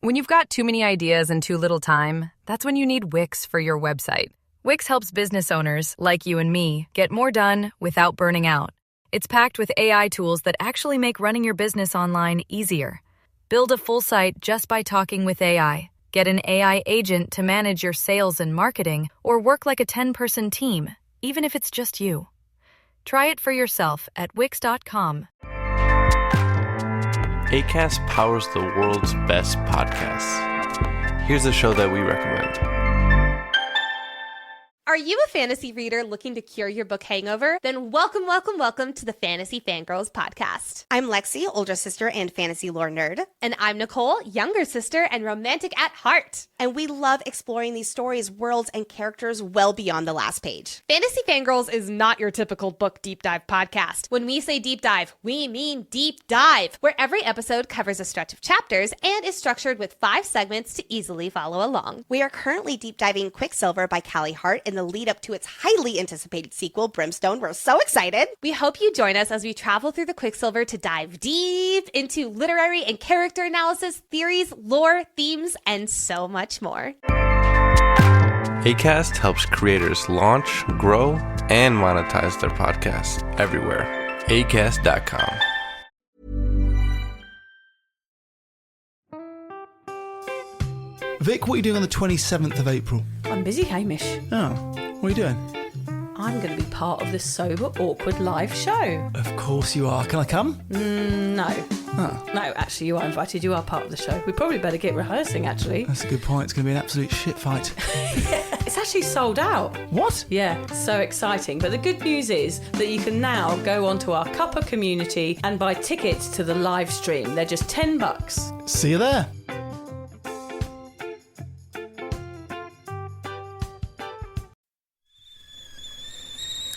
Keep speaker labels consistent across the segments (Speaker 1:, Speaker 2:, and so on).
Speaker 1: When you've got too many ideas and too little time, that's when you need Wix for your website. Wix helps business owners, like you and me, get more done without burning out. It's packed with AI tools that actually make running your business online easier. Build a full site just by talking with AI. Get an AI agent to manage your sales and marketing, or work like a 10-person team, even if it's just you. Try it for yourself at Wix.com.
Speaker 2: Acast powers the world's best podcasts. Here's a show that we recommend.
Speaker 3: Are you a fantasy reader looking to cure your book hangover? Then welcome to the Fantasy Fangirls podcast.
Speaker 4: I'm Lexi, older sister and fantasy lore nerd.
Speaker 3: And I'm Nicole, younger sister and romantic at heart.
Speaker 4: And we love exploring these stories, worlds, and characters well beyond the last page.
Speaker 3: Fantasy Fangirls is not your typical book deep dive podcast. When we say deep dive, we mean deep dive, where every episode covers a stretch of chapters and is structured with 5 segments to easily follow along.
Speaker 4: We are currently deep diving Quicksilver by Callie Hart in the lead up to its highly anticipated sequel, Brimstone. We're so excited.
Speaker 3: We hope you join us as we travel through the Quicksilver to dive deep into literary and character analysis, theories, lore, themes, and so much more.
Speaker 2: Acast helps creators launch, grow, and monetize their podcasts everywhere. Acast.com.
Speaker 5: Vic, what are you doing on the 27th of April?
Speaker 6: I'm busy, Hamish.
Speaker 5: Oh, what are you doing?
Speaker 6: I'm going to be part of the Sober Awkward live show.
Speaker 5: Of course you are. Can I come?
Speaker 6: No.
Speaker 5: Oh.
Speaker 6: No, actually, you are invited. You are part of the show. We probably better get rehearsing, actually.
Speaker 5: That's a good point. It's going to be an absolute shit fight.
Speaker 6: It's actually sold out.
Speaker 5: What?
Speaker 6: Yeah, so exciting. But the good news is that you can now go onto our Cuppa community and buy tickets to the live stream. They're just $10.
Speaker 5: See you there.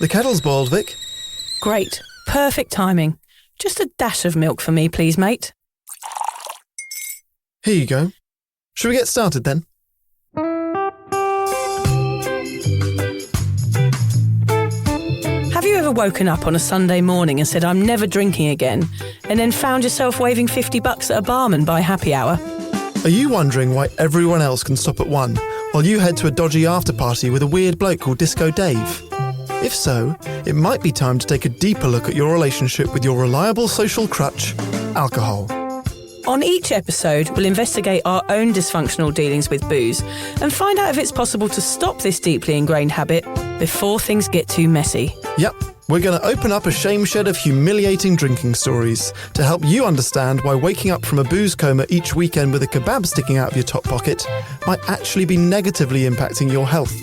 Speaker 5: The kettle's boiled, Vic.
Speaker 6: Great. Perfect timing. Just a dash of milk for me, please, mate.
Speaker 5: Here you go. Shall we get started then?
Speaker 6: Have you ever woken up on a Sunday morning and said, I'm never drinking again, and then found yourself waving $50 at a barman by happy hour?
Speaker 5: Are you wondering why everyone else can stop at 1 while you head to a dodgy after-party with a weird bloke called Disco Dave? If so, it might be time to take a deeper look at your relationship with your reliable social crutch, alcohol.
Speaker 6: On each episode, we'll investigate our own dysfunctional dealings with booze and find out if it's possible to stop this deeply ingrained habit before things get too messy.
Speaker 5: Yep, we're going to open up a shame shed of humiliating drinking stories to help you understand why waking up from a booze coma each weekend with a kebab sticking out of your top pocket might actually be negatively impacting your health.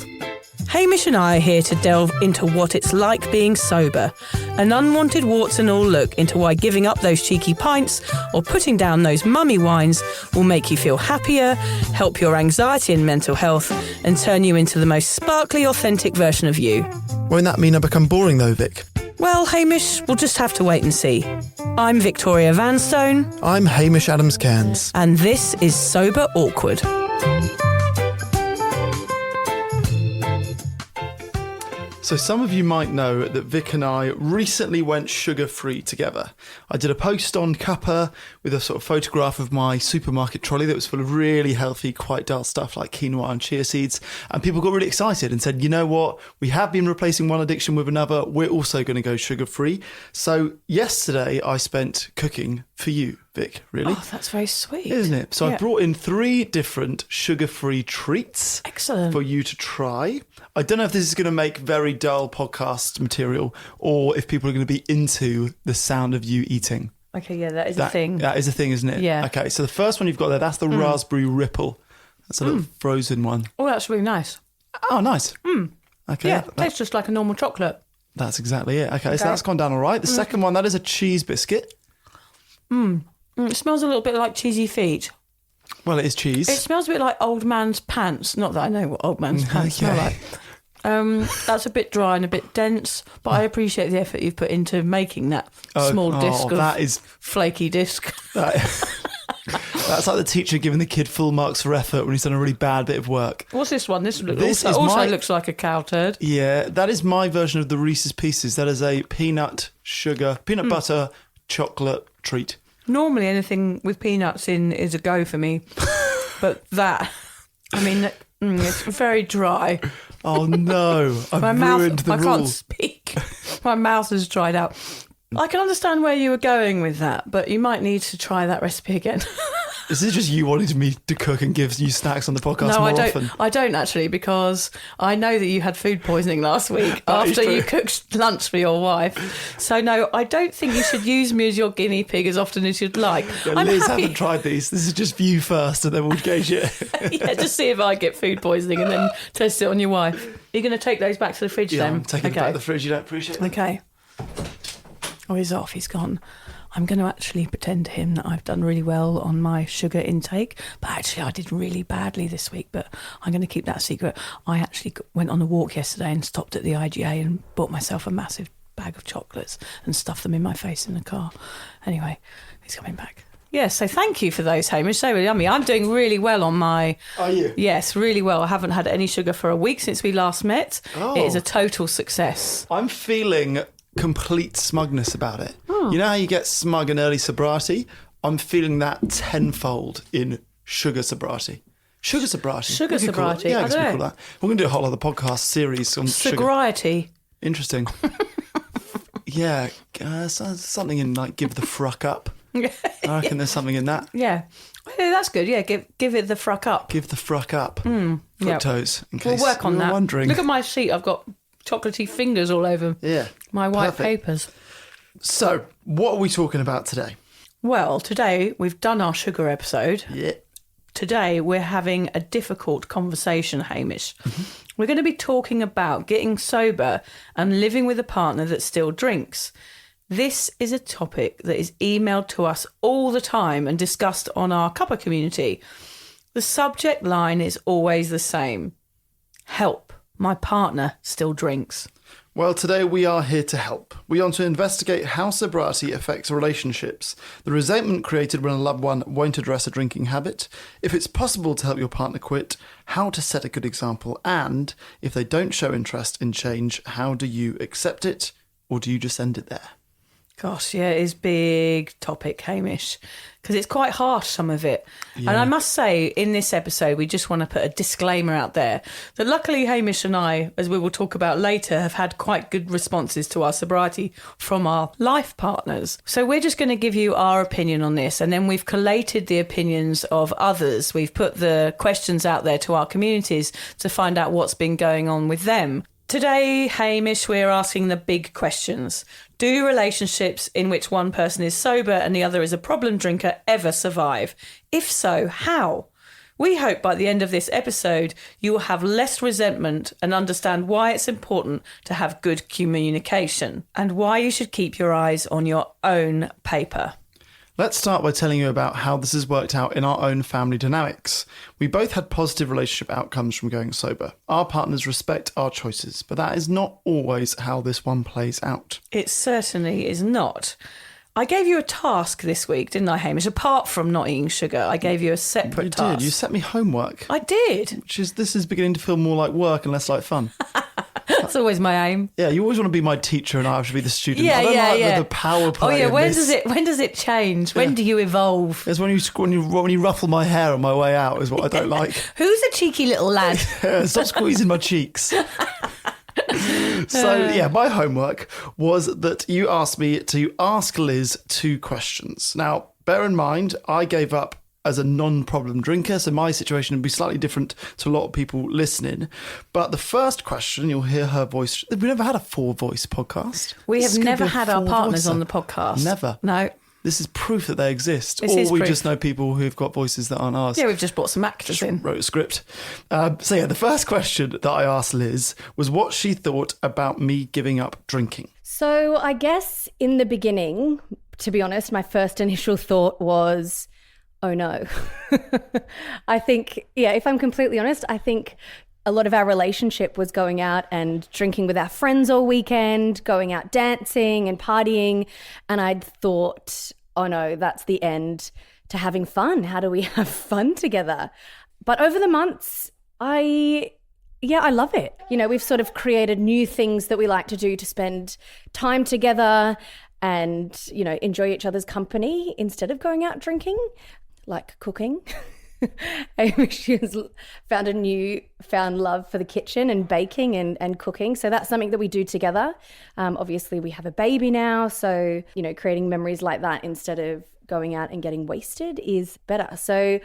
Speaker 6: Hamish and I are here to delve into what it's like being sober, an unwanted warts and all look into why giving up those cheeky pints or putting down those mummy wines will make you feel happier, help your anxiety and mental health, and turn you into the most sparkly, authentic version of you.
Speaker 5: Won't that mean I become boring though, Vic?
Speaker 6: Well, Hamish, we'll just have to wait and see. I'm Victoria Vanstone.
Speaker 5: I'm Hamish Adams-Cairns.
Speaker 6: And this is Sober Awkward.
Speaker 5: So some of you might know that Vic and I recently went sugar-free together. I did a post on Cuppa with a sort of photograph of my supermarket trolley that was full of really healthy, quite dull stuff like quinoa and chia seeds. And people got really excited and said, you know what? We have been replacing one addiction with another. We're also going to go sugar-free. So yesterday I spent cooking for you, Vic, really.
Speaker 6: Oh, that's very sweet.
Speaker 5: Isn't it? So
Speaker 6: yeah.
Speaker 5: I brought in 3 different sugar-free treats.
Speaker 6: Excellent.
Speaker 5: For you to try. I don't know if this is going to make very dull podcast material or if people are going to be into the sound of you eating.
Speaker 6: Okay, yeah, that is a thing.
Speaker 5: That is a thing, isn't it?
Speaker 6: Yeah.
Speaker 5: Okay, so the first one you've got there, that's the raspberry ripple. That's a little frozen one.
Speaker 6: Oh, that's really nice.
Speaker 5: Oh, nice. Okay.
Speaker 6: Yeah, it tastes just like a normal chocolate.
Speaker 5: That's exactly it. Okay, so that's gone down all right. The second one, that is a cheese biscuit.
Speaker 6: It smells a little bit like cheesy feet.
Speaker 5: Well, it is cheese.
Speaker 6: It smells a bit like old man's pants. Not that I know what old man's pants smell like. That's a bit dry and a bit dense, but I appreciate the effort you've put into making that small disc of
Speaker 5: that is
Speaker 6: flaky disc.
Speaker 5: That's like the teacher giving the kid full marks for effort when he's done a really bad bit of work.
Speaker 6: What's this one? This
Speaker 5: also
Speaker 6: looks like a cow turd.
Speaker 5: Yeah, that is my version of the Reese's Pieces. That is a peanut butter chocolate treat.
Speaker 6: Normally anything with peanuts in is a go for me. but that, I mean, it's very dry.
Speaker 5: Oh no, I've ruined the rule.
Speaker 6: I can't speak. My mouth has dried out. I can understand where you were going with that, but you might need to try that recipe again.
Speaker 5: Is this just you wanting me to cook and give you snacks on the podcast more often?
Speaker 6: I don't actually, because I know that you had food poisoning last week after you cooked lunch for your wife. So no, I don't think you should use me as your guinea pig as often as you'd like.
Speaker 5: Yeah, Liz haven't tried these. This is just for you first, and then we'll gauge it.
Speaker 6: Yeah, just see if I get food poisoning and then test it on your wife. You're going to take those back to the fridge then?
Speaker 5: I'm taking it back to the fridge. You don't appreciate it?
Speaker 6: Okay. Oh, he's off. He's gone. I'm going to actually pretend to him that I've done really well on my sugar intake, but actually I did really badly this week, but I'm going to keep that secret. I actually went on a walk yesterday and stopped at the IGA and bought myself a massive bag of chocolates and stuffed them in my face in the car. Anyway, he's coming back. Yeah, so thank you for those, Hamish. They were yummy. I'm doing really well on my...
Speaker 5: Are you?
Speaker 6: Yes, really well. I haven't had any sugar for a week since we last met.
Speaker 5: Oh.
Speaker 6: It is a total success.
Speaker 5: I'm feeling complete smugness about it. You know how you get smug in early sobriety? I'm feeling that tenfold in sugar sobriety. Sugar sobriety.
Speaker 6: Sugar sobriety.
Speaker 5: Yeah, I guess we
Speaker 6: don't
Speaker 5: call
Speaker 6: know.
Speaker 5: that. We're going to do a whole other podcast series on sugar.
Speaker 6: Sobriety.
Speaker 5: Interesting. Yeah, something in like give the fruck up. I reckon there's something in that.
Speaker 6: Yeah. Yeah, that's good. Yeah, give it the fruck up.
Speaker 5: Give the fruck up. Fructose, in case
Speaker 6: We'll work on
Speaker 5: you were
Speaker 6: that.
Speaker 5: wondering.
Speaker 6: Look at my sheet. I've got chocolatey fingers all over my white
Speaker 5: perfect.
Speaker 6: papers.
Speaker 5: So, what are we talking about today?
Speaker 6: Well, today we've done our sugar episode.
Speaker 5: Yeah.
Speaker 6: Today we're having a difficult conversation, Hamish. We're going to be talking about getting sober and living with a partner that still drinks. This is a topic that is emailed to us all the time and discussed on our cuppa community. The subject line is always the same. Help, my partner still drinks.
Speaker 5: Well, today we are here to help. We want to investigate how sobriety affects relationships, the resentment created when a loved one won't address a drinking habit, if it's possible to help your partner quit, how to set a good example, and if they don't show interest in change, how do you accept it, or do you just end it there?
Speaker 6: Gosh, yeah, it is big topic, Hamish, because it's quite harsh, some of it. Yeah. And I must say, in this episode, we just want to put a disclaimer out there that luckily Hamish and I, as we will talk about later, have had quite good responses to our sobriety from our life partners. So we're just going to give you our opinion on this, and then we've collated the opinions of others. We've put the questions out there to our communities to find out what's been going on with them. Today, Hamish, we're asking the big questions. Do relationships in which one person is sober and the other is a problem drinker ever survive? If so, how? We hope by the end of this episode, you will have less resentment and understand why it's important to have good communication and why you should keep your eyes on your own paper.
Speaker 5: Let's start by telling you about how this has worked out in our own family dynamics. We both had positive relationship outcomes from going sober. Our partners respect our choices, but that is not always how this one plays out.
Speaker 6: It certainly is not. I gave you a task this week, didn't I, Hamish? Apart from not eating sugar, I gave you a separate task.
Speaker 5: You did. You set me homework.
Speaker 6: I did.
Speaker 5: This is beginning to feel more like work and less like fun.
Speaker 6: That's always my aim.
Speaker 5: Yeah, you always want to be my teacher and I should be the student.
Speaker 6: Yeah,
Speaker 5: I don't like the power play.
Speaker 6: Oh yeah, when
Speaker 5: this.
Speaker 6: does it change? When do you evolve?
Speaker 5: It's when you ruffle my hair on my way out is what I don't like.
Speaker 6: Who's a cheeky little lad?
Speaker 5: Stop squeezing my cheeks. So, yeah, my homework was that you asked me to ask Liz 2 questions. Now, bear in mind, I gave up as a non-problem drinker, so my situation would be slightly different to a lot of people listening. But the first question, you'll hear her voice. We've never had a 4-voice podcast.
Speaker 6: We have never had our partners on the podcast.
Speaker 5: Never.
Speaker 6: No.
Speaker 5: This is proof that they exist.
Speaker 6: This
Speaker 5: or
Speaker 6: is
Speaker 5: we
Speaker 6: proof.
Speaker 5: just know people who've got voices that aren't ours.
Speaker 6: Yeah, we've just brought some actors in.
Speaker 5: Wrote a script. So yeah, the first question that I asked Liz was what she thought about me giving up drinking.
Speaker 7: So I guess in the beginning, to be honest, my first initial thought was, oh no. I think, if I'm completely honest, I think a lot of our relationship was going out and drinking with our friends all weekend, going out dancing and partying. And I'd thought, oh no, that's the end to having fun. How do we have fun together? But over the months, I love it. You know, we've sort of created new things that we like to do to spend time together and, you know, enjoy each other's company instead of going out drinking, like cooking. Hamish has found love for the kitchen and baking and cooking. So that's something that we do together. Obviously, we have a baby now. So, creating memories like that instead of going out and getting wasted is better. So,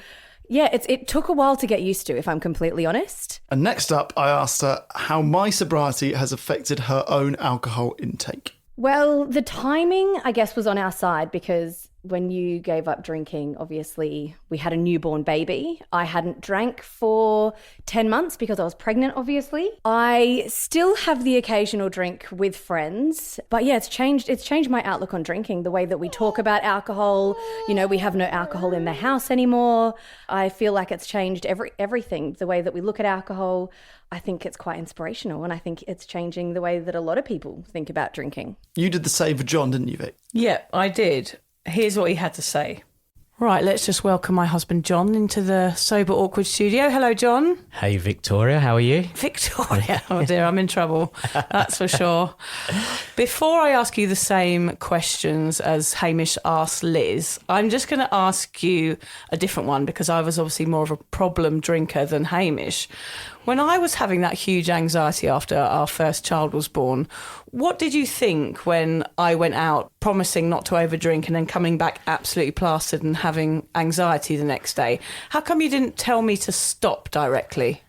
Speaker 7: yeah, it took a while to get used to, if I'm completely honest.
Speaker 5: And next up, I asked her how my sobriety has affected her own alcohol intake.
Speaker 7: Well, the timing, I guess, was on our side because when you gave up drinking, obviously, we had a newborn baby. I hadn't drank for 10 months because I was pregnant, obviously. I still have the occasional drink with friends. But yeah, it's changed my outlook on drinking, the way that we talk about alcohol. We have no alcohol in the house anymore. I feel like it's changed everything, the way that we look at alcohol. I think it's quite inspirational, and I think it's changing the way that a lot of people think about drinking.
Speaker 5: You did the same for John, didn't you, Vic?
Speaker 6: Yeah, I did. Here's what he had to say. Right, let's just welcome my husband John into the Sober Awkward studio. Hello, John.
Speaker 8: Hey, Victoria, how are you?
Speaker 6: Victoria, oh dear, I'm in trouble, that's for sure. Before I ask you the same questions as Hamish asked Liz, I'm just going to ask you a different one because I was obviously more of a problem drinker than Hamish. When I was having that huge anxiety after our first child was born, what did you think when I went out promising not to overdrink and then coming back absolutely plastered and having anxiety the next day? How come you didn't tell me to stop directly?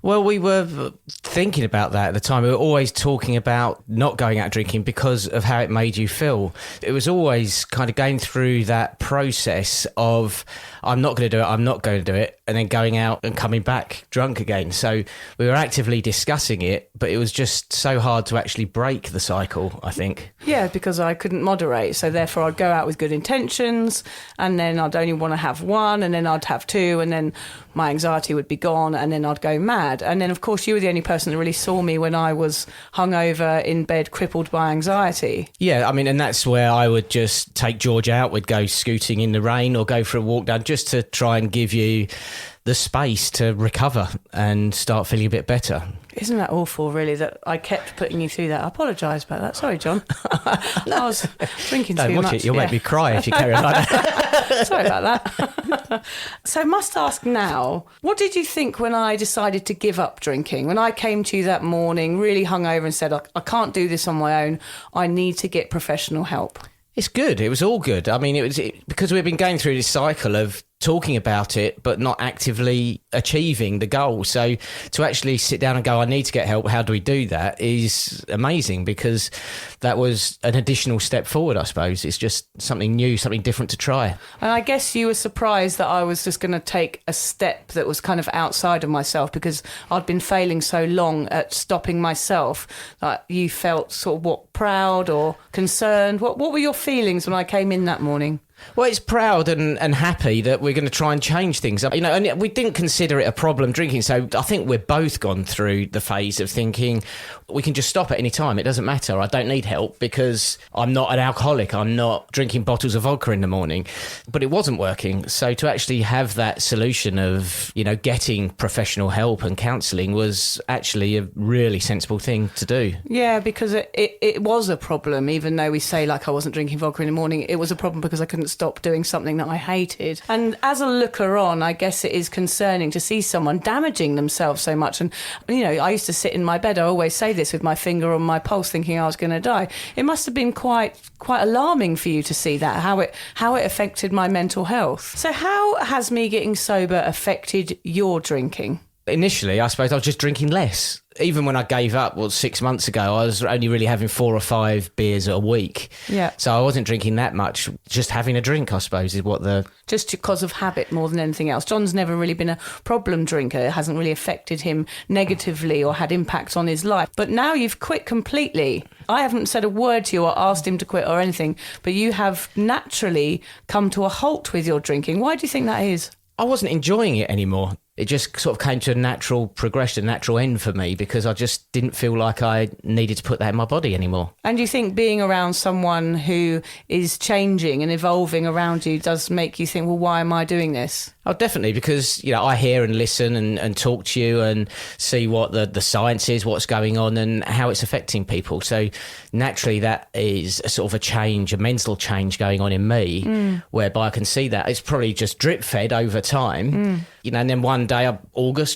Speaker 8: Well, we were thinking about that at the time. We were always talking about not going out drinking because of how it made you feel. It was always kind of going through that process of, I'm not going to do it, I'm not going to do it, and then going out and coming back drunk again. So we were actively discussing it, but it was just so hard to actually break the cycle, I think.
Speaker 6: Yeah, because I couldn't moderate. So therefore I'd go out with good intentions and then I'd only want to have one and then I'd have two and then my anxiety would be gone and then I'd go mad. And then, of course, you were the only person that really saw me when I was hungover in bed, crippled by anxiety.
Speaker 8: Yeah, I mean, and that's where I would just take George out. We'd go scooting in the rain or go for a walk down just to try and give you the space to recover and start feeling a bit better.
Speaker 6: Isn't that awful, really, that I kept putting you through that? I apologise about that. Sorry, John. I was drinking too much.
Speaker 8: Don't watch it. You'll make me cry if you carry on like that.
Speaker 6: Sorry about that. So I must ask now, what did you think when I decided to give up drinking? When I came to you that morning, really hungover and said, I can't do this on my own. I need to get professional help.
Speaker 8: It's good. It was all good. I mean, because we've been going through this cycle of talking about it but not actively achieving the goal. So to actually sit down and go, I need to get help, how do we do that, is amazing, because that was an additional step forward, I suppose. It's just something new, something different to try. And
Speaker 6: I guess you were surprised that I was just going to take a step that was kind of outside of myself, because I'd been failing so long at stopping myself that you felt sort of proud or concerned. What were your feelings when I came in that morning?
Speaker 8: Well, it's proud and happy that we're going to try and change things. And we didn't consider it a problem drinking. So I think we've both gone through the phase of thinking we can just stop at any time. It doesn't matter. I don't need help because I'm not an alcoholic. I'm not drinking bottles of vodka in the morning. But it wasn't working. So to actually have that solution of, getting professional help and counselling was actually a really sensible thing to do.
Speaker 6: Yeah, because it was a problem, even though we say I wasn't drinking vodka in the morning. It was a problem because I couldn't stop doing something that I hated. And as a looker on, I guess it is concerning to see someone damaging themselves so much. And, I used to sit in my bed, I always say this, with my finger on my pulse thinking I was going to die. It must have been quite alarming for you to see that, how it affected my mental health. So how has me getting sober affected your drinking?
Speaker 8: Initially, I suppose I was just drinking less. Even when I gave up, 6 months ago, I was only really having 4 or 5 beers a week.
Speaker 6: Yeah.
Speaker 8: So I wasn't drinking that much. Just having a drink, I suppose, is what
Speaker 6: Just because of habit more than anything else. John's never really been a problem drinker. It hasn't really affected him negatively or had impacts on his life. But now you've quit completely. I haven't said a word to you or asked him to quit or anything, but you have naturally come to a halt with your drinking. Why do you think that is?
Speaker 8: I wasn't enjoying it anymore. It just sort of came to a natural progression, natural end for me, because I just didn't feel like I needed to put that in my body anymore.
Speaker 6: And you think being around someone who is changing and evolving around you does make you think, well, why am I doing this?
Speaker 8: Oh, definitely, because, I hear and listen and talk to you and see what the science is, what's going on and how it's affecting people. So naturally that is a sort of a mental change going on in me, whereby I can see that. It's probably just drip fed over time, and then one day,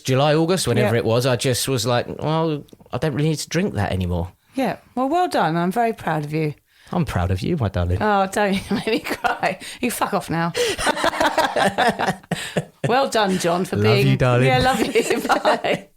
Speaker 8: July, August, whenever it was, I just was like, well, I don't really need to drink that anymore.
Speaker 6: Yeah, well done. I'm very proud of you.
Speaker 8: I'm proud of you, my darling.
Speaker 6: Oh, don't make me cry. You fuck off now. Well done, John, for being...
Speaker 8: Love you, darling.
Speaker 6: Yeah, love you. Bye.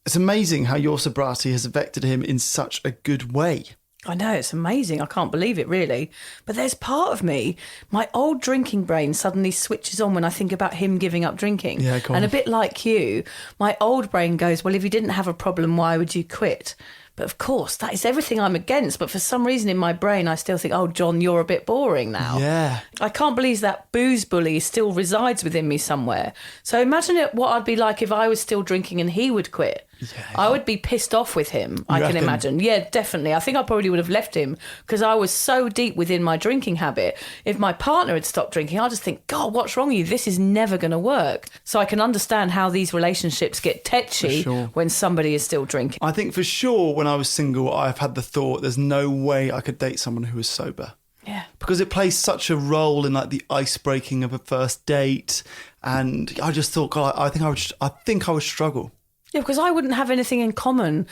Speaker 5: It's amazing how your sobriety has affected him in such a good way.
Speaker 6: I know, it's amazing. I can't believe it, really. But there's part of me, my old drinking brain suddenly switches on when I think about him giving up drinking.
Speaker 5: Yeah, go on.
Speaker 6: And a bit like you, my old brain goes, well, if you didn't have a problem, why would you quit? But of course, that is everything I'm against. But for some reason in my brain, I still think, oh, John, you're a bit boring now.
Speaker 5: Yeah.
Speaker 6: I can't believe that booze bully still resides within me somewhere. So imagine what I'd be like if I was still drinking and he would quit. Yeah. I would be pissed off with him, I can imagine. Yeah, definitely. I think I probably would have left him because I was so deep within my drinking habit. If my partner had stopped drinking, I'd just think, God, what's wrong with you? This is never going to work. So I can understand how these relationships get tetchy when somebody is still drinking.
Speaker 5: I think for sure when I was single, I've had the thought there's no way I could date someone who was sober.
Speaker 6: Yeah.
Speaker 5: Because it plays such a role in like the ice breaking of a first date. And I just thought, God, I think I would struggle.
Speaker 6: Yeah, because I wouldn't have anything in common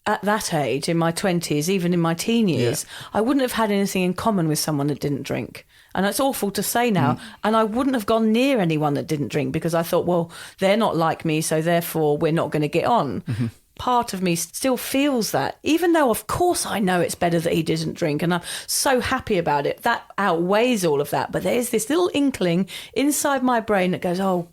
Speaker 6: at that age, in my 20s, even in my teen years. Yeah. I wouldn't have had anything in common with someone that didn't drink. And it's awful to say now. And I wouldn't have gone near anyone that didn't drink because I thought, well, they're not like me, so therefore we're not going to get on. Mm-hmm. Part of me still feels that, even though, of course, I know it's better that he didn't drink and I'm so happy about it. That outweighs all of that. But there's this little inkling inside my brain that goes, oh,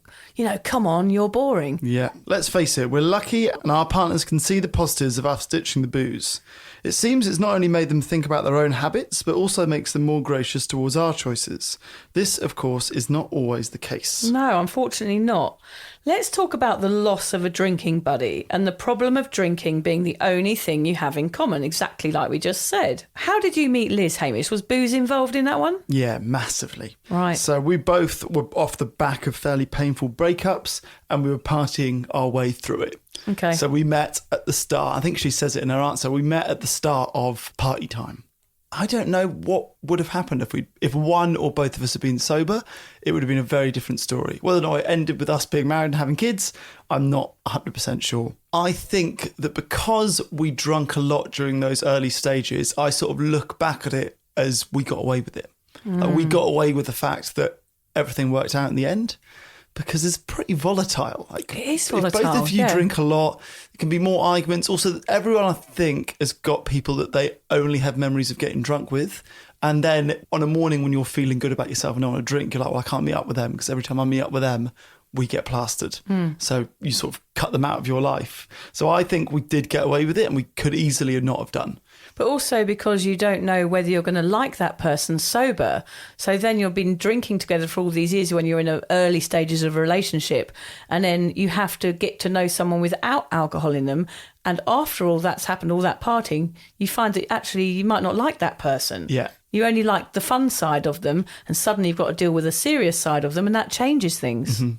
Speaker 6: come on, you're boring.
Speaker 5: Yeah, let's face it, we're lucky and our partners can see the positives of us ditching the booze. It seems it's not only made them think about their own habits, but also makes them more gracious towards our choices. This, of course, is not always the case.
Speaker 6: No, unfortunately not. Let's talk about the loss of a drinking buddy and the problem of drinking being the only thing you have in common, exactly like we just said. How did you meet Liz, Hamish? Was booze involved in that one?
Speaker 5: Yeah, massively.
Speaker 6: Right.
Speaker 5: So we both were off the back of fairly painful breakups and we were partying our way through it.
Speaker 6: Okay.
Speaker 5: So we met at the start, I think she says it in her answer, we met at the start of party time. I don't know what would have happened if one or both of us had been sober. It would have been a very different story. Whether or not it ended with us being married and having kids, I'm not 100% sure. I think that because we drank a lot during those early stages, I sort of look back at it as we got away with it. We got away with the fact that everything worked out in the end. Because it's pretty volatile. Like,
Speaker 6: it is volatile.
Speaker 5: If both of you drink a lot, there can be more arguments. Also, everyone, I think, has got people that they only have memories of getting drunk with. And then on a morning when you're feeling good about yourself and don't want to drink, you're like, well, I can't meet up with them because every time I meet up with them, we get plastered. So you sort of cut them out of your life. So I think we did get away with it and we could easily not have done.
Speaker 6: But also because you don't know whether you're going to like that person sober. So then you've been drinking together for all these years when you're in the early stages of a relationship. And then you have to get to know someone without alcohol in them. And after all that's happened, all that partying, you find that actually you might not like that person.
Speaker 5: Yeah.
Speaker 6: You only like the fun side of them. And suddenly you've got to deal with the serious side of them. And that changes things. Mm-hmm.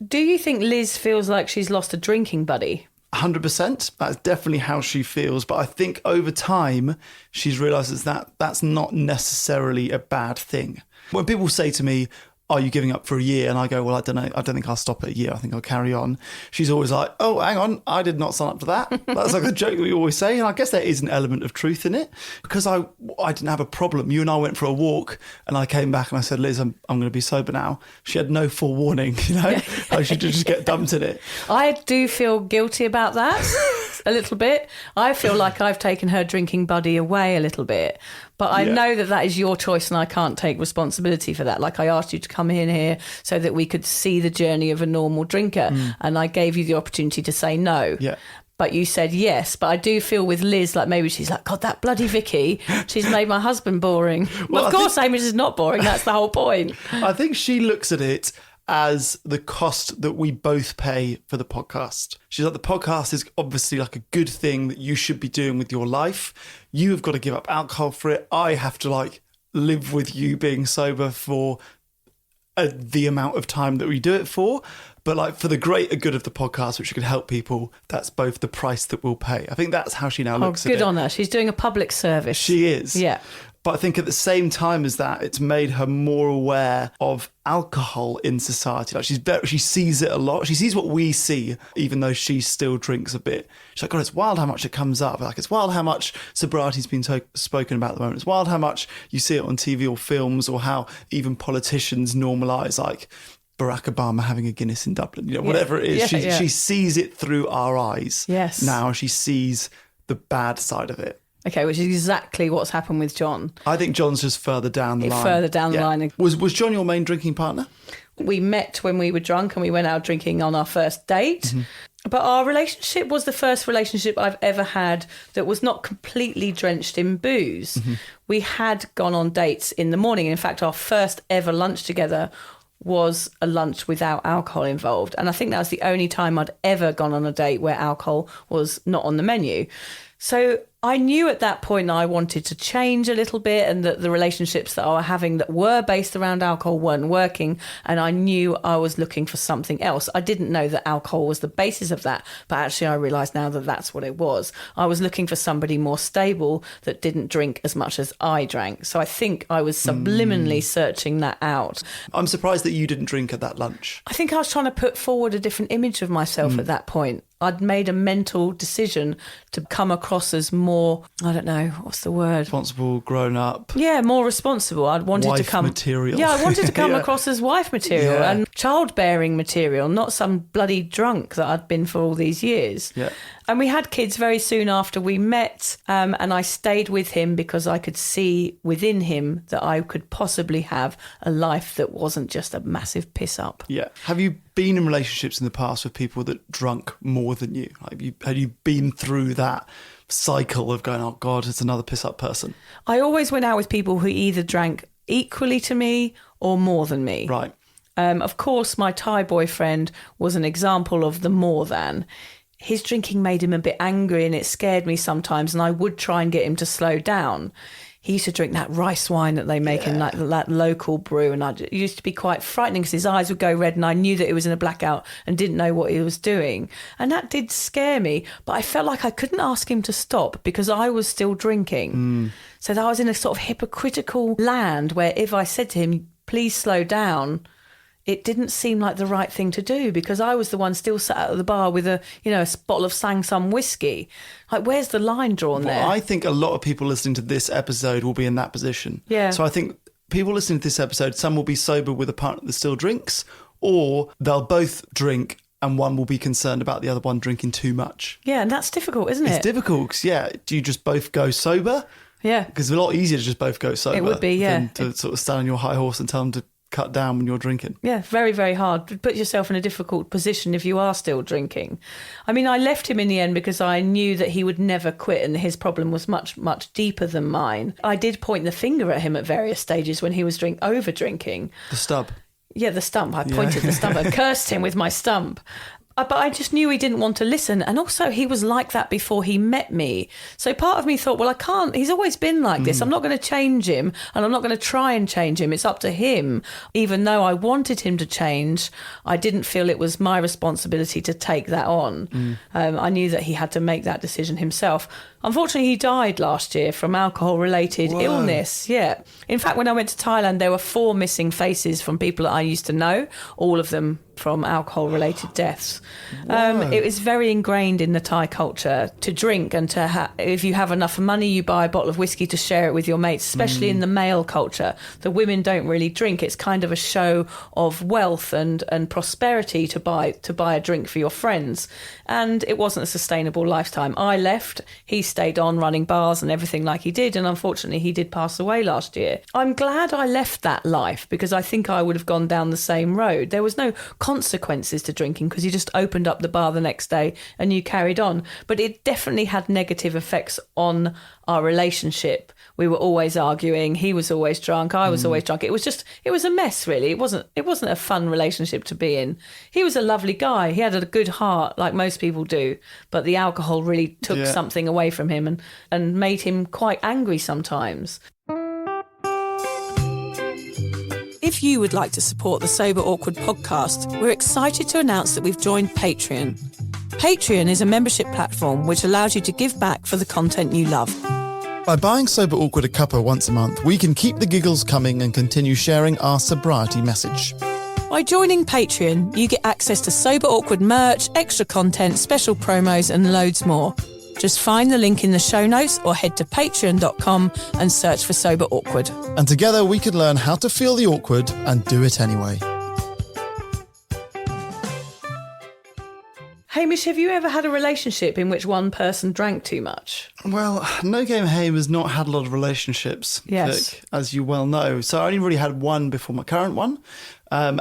Speaker 6: Do you think Liz feels like she's lost a drinking buddy?
Speaker 5: 100%. That's definitely how she feels. But I think over time, she's realised that that's not necessarily a bad thing. When people say to me, are you giving up for a year? And I go, well, I don't know. I don't think I'll stop at a year. I think I'll carry on. She's always like, oh, hang on. I did not sign up for that. That's like a joke we always say. And I guess there is an element of truth in it because I didn't have a problem. You and I went for a walk and I came back and I said, Liz, I'm going to be sober now. She had no forewarning, I should just get dumped in it.
Speaker 6: I do feel guilty about that a little bit. I feel like I've taken her drinking buddy away a little bit. But I know that is your choice and I can't take responsibility for that. Like I asked you to come in here so that we could see the journey of a normal drinker and I gave you the opportunity to say no.
Speaker 5: Yeah.
Speaker 6: But you said yes. But I do feel with Liz, like maybe she's like, God, that bloody Vicky, she's made my husband boring. Well, of course, Hamish is not boring. That's the whole point.
Speaker 5: I think she looks at it as the cost that we both pay for the podcast. She's like, the podcast is obviously like a good thing that you should be doing with your life. You have got to give up alcohol for it. I have to like live with you being sober for the amount of time that we do it for. But like for the greater good of the podcast, which could help people, that's both the price that we'll pay. I think that's how she now looks at it.
Speaker 6: Good on her. She's doing a public service.
Speaker 5: She is.
Speaker 6: Yeah.
Speaker 5: But I think at the same time as that, it's made her more aware of alcohol in society. Like she sees it a lot. She sees what we see, even though she still drinks a bit. She's like, God, it's wild how much it comes up. Like, it's wild how much sobriety's been spoken about at the moment. It's wild how much you see it on TV or films, or how even politicians normalise, like Barack Obama having a Guinness in Dublin. You know, whatever it is, she sees it through our eyes.
Speaker 6: Yes.
Speaker 5: Now she sees the bad side of it.
Speaker 6: Okay, which is exactly what's happened with John.
Speaker 5: I think John's just further down the line.
Speaker 6: Further down the line.
Speaker 5: Was John your main drinking partner?
Speaker 6: We met when we were drunk and we went out drinking on our first date.
Speaker 5: Mm-hmm.
Speaker 6: But our relationship was the first relationship I've ever had that was not completely drenched in booze.
Speaker 5: Mm-hmm.
Speaker 6: We had gone on dates in the morning. In fact, our first ever lunch together was a lunch without alcohol involved. And I think that was the only time I'd ever gone on a date where alcohol was not on the menu. So I knew at that point I wanted to change a little bit, and that the relationships that I was having that were based around alcohol weren't working, and I knew I was looking for something else. I didn't know that alcohol was the basis of that, but actually I realised now that that's what it was. I was looking for somebody more stable that didn't drink as much as I drank. So I think I was subliminally searching that out.
Speaker 5: I'm surprised that you didn't drink at that lunch.
Speaker 6: I think I was trying to put forward a different image of myself at that point. I'd made a mental decision to come across as more, I don't know, what's the word?
Speaker 5: Responsible, grown up.
Speaker 6: Yeah, more responsible. I wanted
Speaker 5: wife
Speaker 6: to come
Speaker 5: material.
Speaker 6: Yeah, I wanted to come
Speaker 5: Yeah.
Speaker 6: across as wife material and childbearing material, not some bloody drunk that I'd been for all these years.
Speaker 5: Yeah.
Speaker 6: And we had kids very soon after we met, and I stayed with him because I could see within him that I could possibly have a life that wasn't just a massive piss up.
Speaker 5: Yeah. Have you been in relationships in the past with people that drunk more than you? Have you been through that cycle of going, oh God, it's another piss up person?
Speaker 6: I always went out with people who either drank equally to me or more than me.
Speaker 5: Right.
Speaker 6: Of course, my Thai boyfriend was an example of the more than. His drinking made him a bit angry and it scared me sometimes, and I would try and get him to slow down. He used to drink that rice wine that they make in that local brew, and it used to be quite frightening because his eyes would go red and I knew that he was in a blackout and didn't know what he was doing. And that did scare me, but I felt like I couldn't ask him to stop because I was still drinking. So that I was in a sort of hypocritical land where if I said to him, please slow down, it didn't seem like the right thing to do because I was the one still sat at the bar with a bottle of Sang Sum whiskey. Like, where's the line drawn there?
Speaker 5: I think a lot of people listening to this episode will be in that position.
Speaker 6: Yeah.
Speaker 5: So I think people listening to this episode, some will be sober with a partner that still drinks, or they'll both drink and one will be concerned about the other one drinking too much.
Speaker 6: Yeah, and that's difficult, isn't it?
Speaker 5: It's difficult because, do you just both go sober?
Speaker 6: Yeah.
Speaker 5: Because it's a lot easier to just both go sober.
Speaker 6: It would be, yeah.
Speaker 5: Than to sort of stand on your high horse and tell them to cut down when you're drinking.
Speaker 6: Yeah, very, very hard. Put yourself in a difficult position if you are still drinking. I mean, I left him in the end because I knew that he would never quit and his problem was much, much deeper than mine. I did point the finger at him at various stages when he was over drinking.
Speaker 5: The stub.
Speaker 6: Yeah, the stump. I pointed the stump. I cursed him with my stump. But I just knew he didn't want to listen. And also he was like that before he met me. So part of me thought, well, I can't. He's always been like this. I'm not going to change him and I'm not going to try and change him. It's up to him. Even though I wanted him to change, I didn't feel it was my responsibility to take that on. I knew that he had to make that decision himself. Unfortunately, he died last year from alcohol-related illness. Yeah. In fact, when I went to Thailand, there were 4 missing faces from people that I used to know, all of them from alcohol-related deaths. It was very ingrained in the Thai culture to drink and to if you have enough money, you buy a bottle of whiskey to share it with your mates, especially in the male culture. The women don't really drink. It's kind of a show of wealth and prosperity to buy a drink for your friends. And it wasn't a sustainable lifetime. I left. He stayed on running bars and everything like he did. And unfortunately, he did pass away last year. I'm glad I left that life because I think I would have gone down the same road. There was no consequences to drinking because you just opened up the bar the next day and you carried on. But it definitely had negative effects on our relationship. We were always arguing. He was always drunk. I was always drunk. It was a mess, really. It wasn't a fun relationship to be in. He was a lovely guy. He had a good heart, like most people do. But the alcohol really took something away from him and made him quite angry sometimes. If you would like to support the Sober Awkward podcast, we're excited to announce that we've joined Patreon. Patreon is a membership platform which allows you to give back for the content you love.
Speaker 5: By buying Sober Awkward a cuppa once a month, we can keep the giggles coming and continue sharing our sobriety message.
Speaker 6: By joining Patreon, you get access to Sober Awkward merch, extra content, special promos and loads more. Just find the link in the show notes or head to patreon.com and search for Sober Awkward.
Speaker 5: And together we can learn how to feel the awkward and do it anyway.
Speaker 6: Hamish, have you ever had a relationship in which one person drank too much?
Speaker 5: Well, No Game Hame has not had a lot of relationships,
Speaker 6: Yes.
Speaker 5: Vic, as you well know. So I only really had one before my current one. And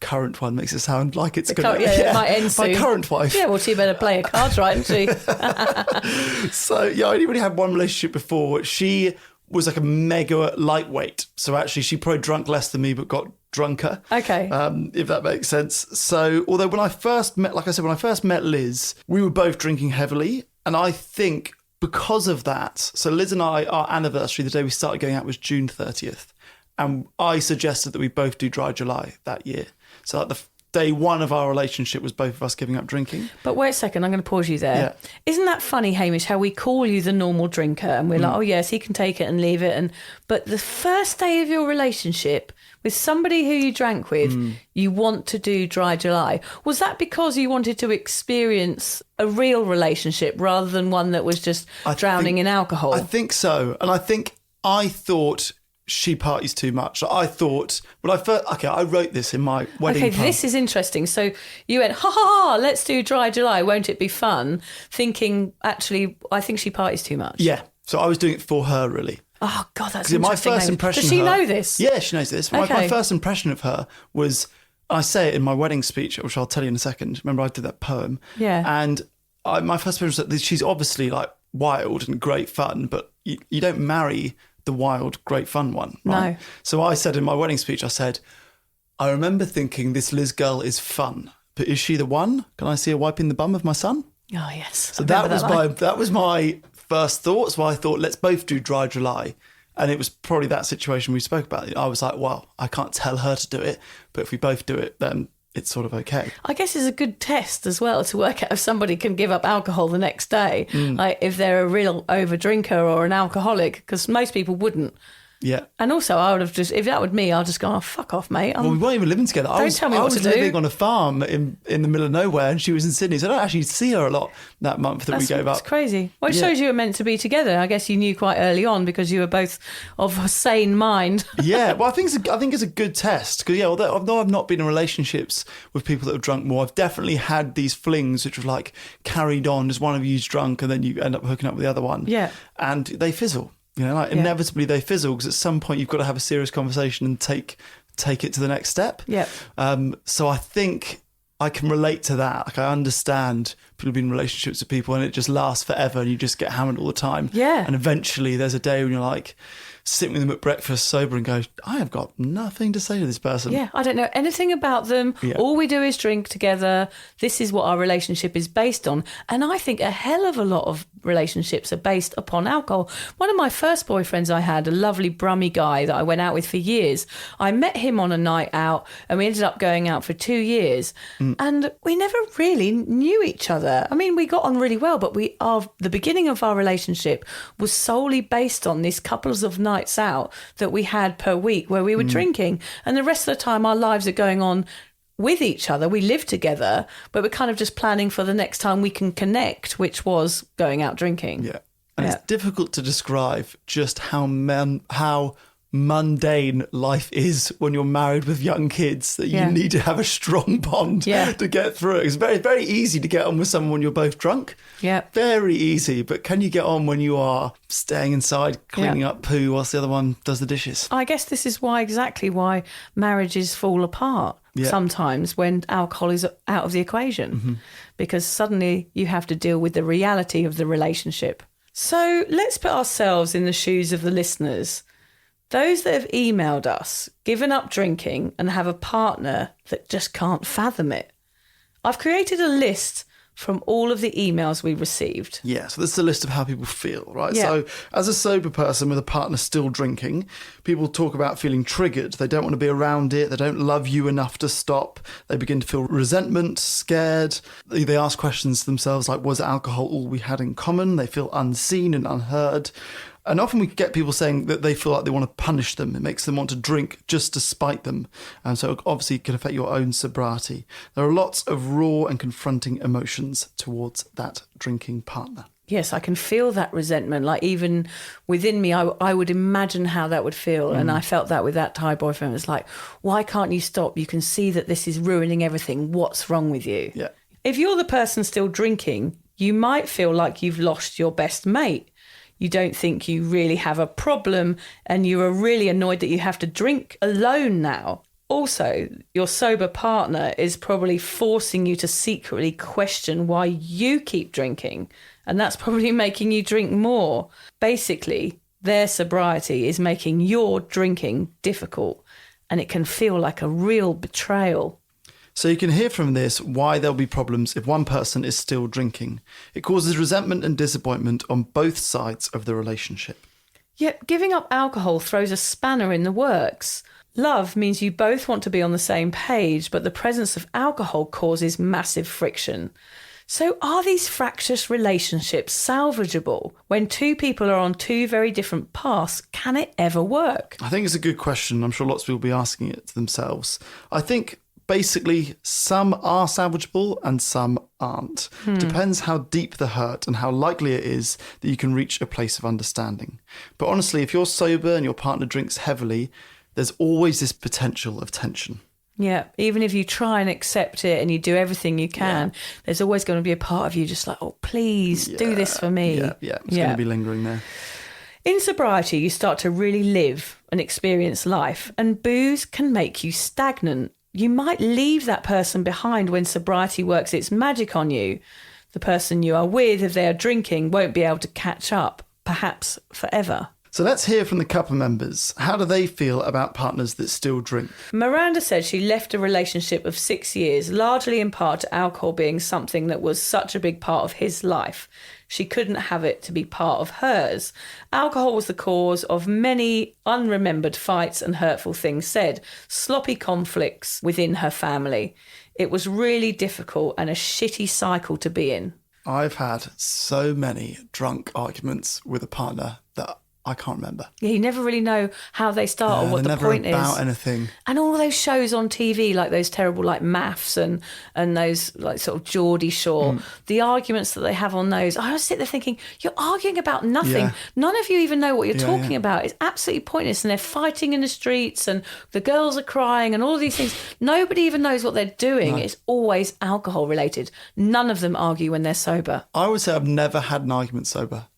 Speaker 5: current one makes it sound like it's going to...
Speaker 6: it might end soon.
Speaker 5: My current wife.
Speaker 6: Yeah, well, she better play her cards right, isn't she?
Speaker 5: So, yeah, I only really had one relationship before. She was like a mega lightweight. So actually, she probably drank less than me, but got drunker.
Speaker 6: Okay.
Speaker 5: If that makes sense. So, although when I first met Liz, we were both drinking heavily. And I think because of that, so Liz and I, our anniversary, the day we started going out was June 30th. And I suggested that we both do Dry July that year. So like the day one of our relationship was both of us giving up drinking.
Speaker 6: But wait a second, I'm going to pause you there.
Speaker 5: Yeah.
Speaker 6: Isn't that funny, Hamish, how we call you the normal drinker and we're like, oh yes, he can take it and leave it. But the first day of your relationship with somebody who you drank with, you want to do Dry July. Was that because you wanted to experience a real relationship rather than one that was just drowning in alcohol?
Speaker 5: I think so. And I thought she parties too much. I thought, when I first, I wrote this in my wedding
Speaker 6: Okay,
Speaker 5: plan.
Speaker 6: this is interesting. So you went, ha ha ha, let's do Dry July, won't it be fun? Thinking, actually, I think she parties too much.
Speaker 5: Yeah. So I was doing it for her, really.
Speaker 6: Oh, God, that's
Speaker 5: My
Speaker 6: interesting.
Speaker 5: first impression
Speaker 6: Does she
Speaker 5: of her,
Speaker 6: know this?
Speaker 5: Yeah, she knows this. My
Speaker 6: Okay.
Speaker 5: first impression of her was, I say it in my wedding speech, which I'll tell you in a second. Remember, I did that poem.
Speaker 6: Yeah.
Speaker 5: And my first impression was that she's obviously like wild and great fun, but you don't marry the wild, great fun one, right?
Speaker 6: No.
Speaker 5: So I said in my wedding speech, I said, I remember thinking this Liz girl is fun, but is she the one? Can I see her wiping the bum of my son?
Speaker 6: Oh, yes.
Speaker 5: So that was my first thought. So I thought, let's both do Dry July. And it was probably that situation we spoke about. I was like, well, I can't tell her to do it, but if we both do it, then it's sort of okay.
Speaker 6: I guess it's a good test as well to work out if somebody can give up alcohol the next day, like if they're a real over drinker or an alcoholic, because most people wouldn't.
Speaker 5: Yeah.
Speaker 6: And also, I would have just, if that were me, I'd just go, oh, fuck off, mate.
Speaker 5: Well, we weren't even living together.
Speaker 6: Don't tell me what to do.
Speaker 5: I was living on a farm in the middle of nowhere, and she was in Sydney, so I don't actually see her a lot that month that we gave up.
Speaker 6: That's crazy. Well, it
Speaker 5: Yeah.
Speaker 6: shows you were meant to be together. I guess you knew quite early on because you were both of a sane mind.
Speaker 5: Yeah, well, I think it's a good test because although I've not been in relationships with people that have drunk more, I've definitely had these flings which have like carried on as one of you's drunk and then you end up hooking up with the other one.
Speaker 6: Yeah,
Speaker 5: and they fizzle. Inevitably they fizzle because at some point you've got to have a serious conversation and take it to the next step.
Speaker 6: Yeah.
Speaker 5: So I think I can relate to that. Like I understand people being in relationships with people and it just lasts forever and you just get hammered all the time.
Speaker 6: Yeah.
Speaker 5: And eventually there's a day when you're like sitting with them at breakfast sober and go, I have got nothing to say to this person.
Speaker 6: Yeah, I don't know anything about them.
Speaker 5: Yeah.
Speaker 6: All we do is drink together. This is what our relationship is based on. And I think a hell of a lot of relationships are based upon alcohol. One of my first boyfriends I had, a lovely brummy guy that I went out with for years, I met him on a night out and we ended up going out for 2 years and we never really knew each other. I mean, we got on really well, but the beginning of our relationship was solely based on these couples of nights out that we had per week where we were drinking, and the rest of the time our lives are going on with each other. We live together, but we're kind of just planning for the next time we can connect, which was going out drinking.
Speaker 5: Yeah. And it's difficult to describe just how mundane life is when you're married with young kids, that you need to have a strong bond to get through it. It's very, very easy to get on with someone when you're both drunk.
Speaker 6: Yeah.
Speaker 5: Very easy. But can you get on when you are staying inside, cleaning up poo whilst the other one does the dishes?
Speaker 6: I guess this is exactly why marriages fall apart sometimes when alcohol is out of the equation, because suddenly you have to deal with the reality of the relationship. So let's put ourselves in the shoes of the listeners. Those that have emailed us, given up drinking and have a partner that just can't fathom it. I've created a list from all of the emails we received.
Speaker 5: Yeah, so this is a list of how people feel, right?
Speaker 6: Yeah.
Speaker 5: So as a sober person with a partner still drinking, people talk about feeling triggered. They don't want to be around it. They don't love you enough to stop. They begin to feel resentment, scared. They ask questions to themselves like, was alcohol all we had in common? They feel unseen and unheard. And often we get people saying that they feel like they want to punish them. It makes them want to drink just to spite them. And so obviously it can affect your own sobriety. There are lots of raw and confronting emotions towards that drinking partner.
Speaker 6: Yes, I can feel that resentment. Like even within me, I would imagine how that would feel. And I felt that with that Thai boyfriend. It's like, why can't you stop? You can see that this is ruining everything. What's wrong with you?
Speaker 5: Yeah.
Speaker 6: If you're the person still drinking, you might feel like you've lost your best mate. You don't think you really have a problem and you are really annoyed that you have to drink alone now. Also, your sober partner is probably forcing you to secretly question why you keep drinking, and that's probably making you drink more. Basically, their sobriety is making your drinking difficult, and it can feel like a real betrayal.
Speaker 5: So you can hear from this why there'll be problems if one person is still drinking. It causes resentment and disappointment on both sides of the relationship.
Speaker 6: Yet giving up alcohol throws a spanner in the works. Love means you both want to be on the same page, but the presence of alcohol causes massive friction. So are these fractious relationships salvageable? When two people are on two very different paths, can it ever work?
Speaker 5: I think it's a good question. I'm sure lots of people will be asking it to themselves. I think basically some are salvageable and some aren't. Depends how deep the hurt and how likely it is that you can reach a place of understanding. But honestly, if you're sober and your partner drinks heavily, there's always this potential of tension.
Speaker 6: Yeah, even if you try and accept it and you do everything you can, there's always going to be a part of you just like, oh, please do this for me.
Speaker 5: Yeah, it's going to be lingering there.
Speaker 6: In sobriety, you start to really live and experience life, and booze can make you stagnant. You might leave that person behind when sobriety works its magic on you. The person you are with, if they are drinking, won't be able to catch up, perhaps forever.
Speaker 5: So let's hear from the couple members. How do they feel about partners that still drink?
Speaker 6: Miranda said she left a relationship of 6 years, largely in part to alcohol being something that was such a big part of his life. She couldn't have it to be part of hers. Alcohol was the cause of many unremembered fights and hurtful things said, sloppy conflicts within her family. It was really difficult and a shitty cycle to be in.
Speaker 5: I've had so many drunk arguments with a partner that I can't remember.
Speaker 6: Yeah, you never really know how they start or what the point is.
Speaker 5: Never about anything.
Speaker 6: And all those shows on TV, like those terrible like Maths and those like sort of Geordie Shore, the arguments that they have on those, I was sit there thinking, you're arguing about nothing.
Speaker 5: Yeah.
Speaker 6: None of you even know what you're talking about. It's absolutely pointless. And they're fighting in the streets and the girls are crying and all of these things. Nobody even knows what they're doing. No. It's always alcohol related. None of them argue when they're sober.
Speaker 5: I would say I've never had an argument sober,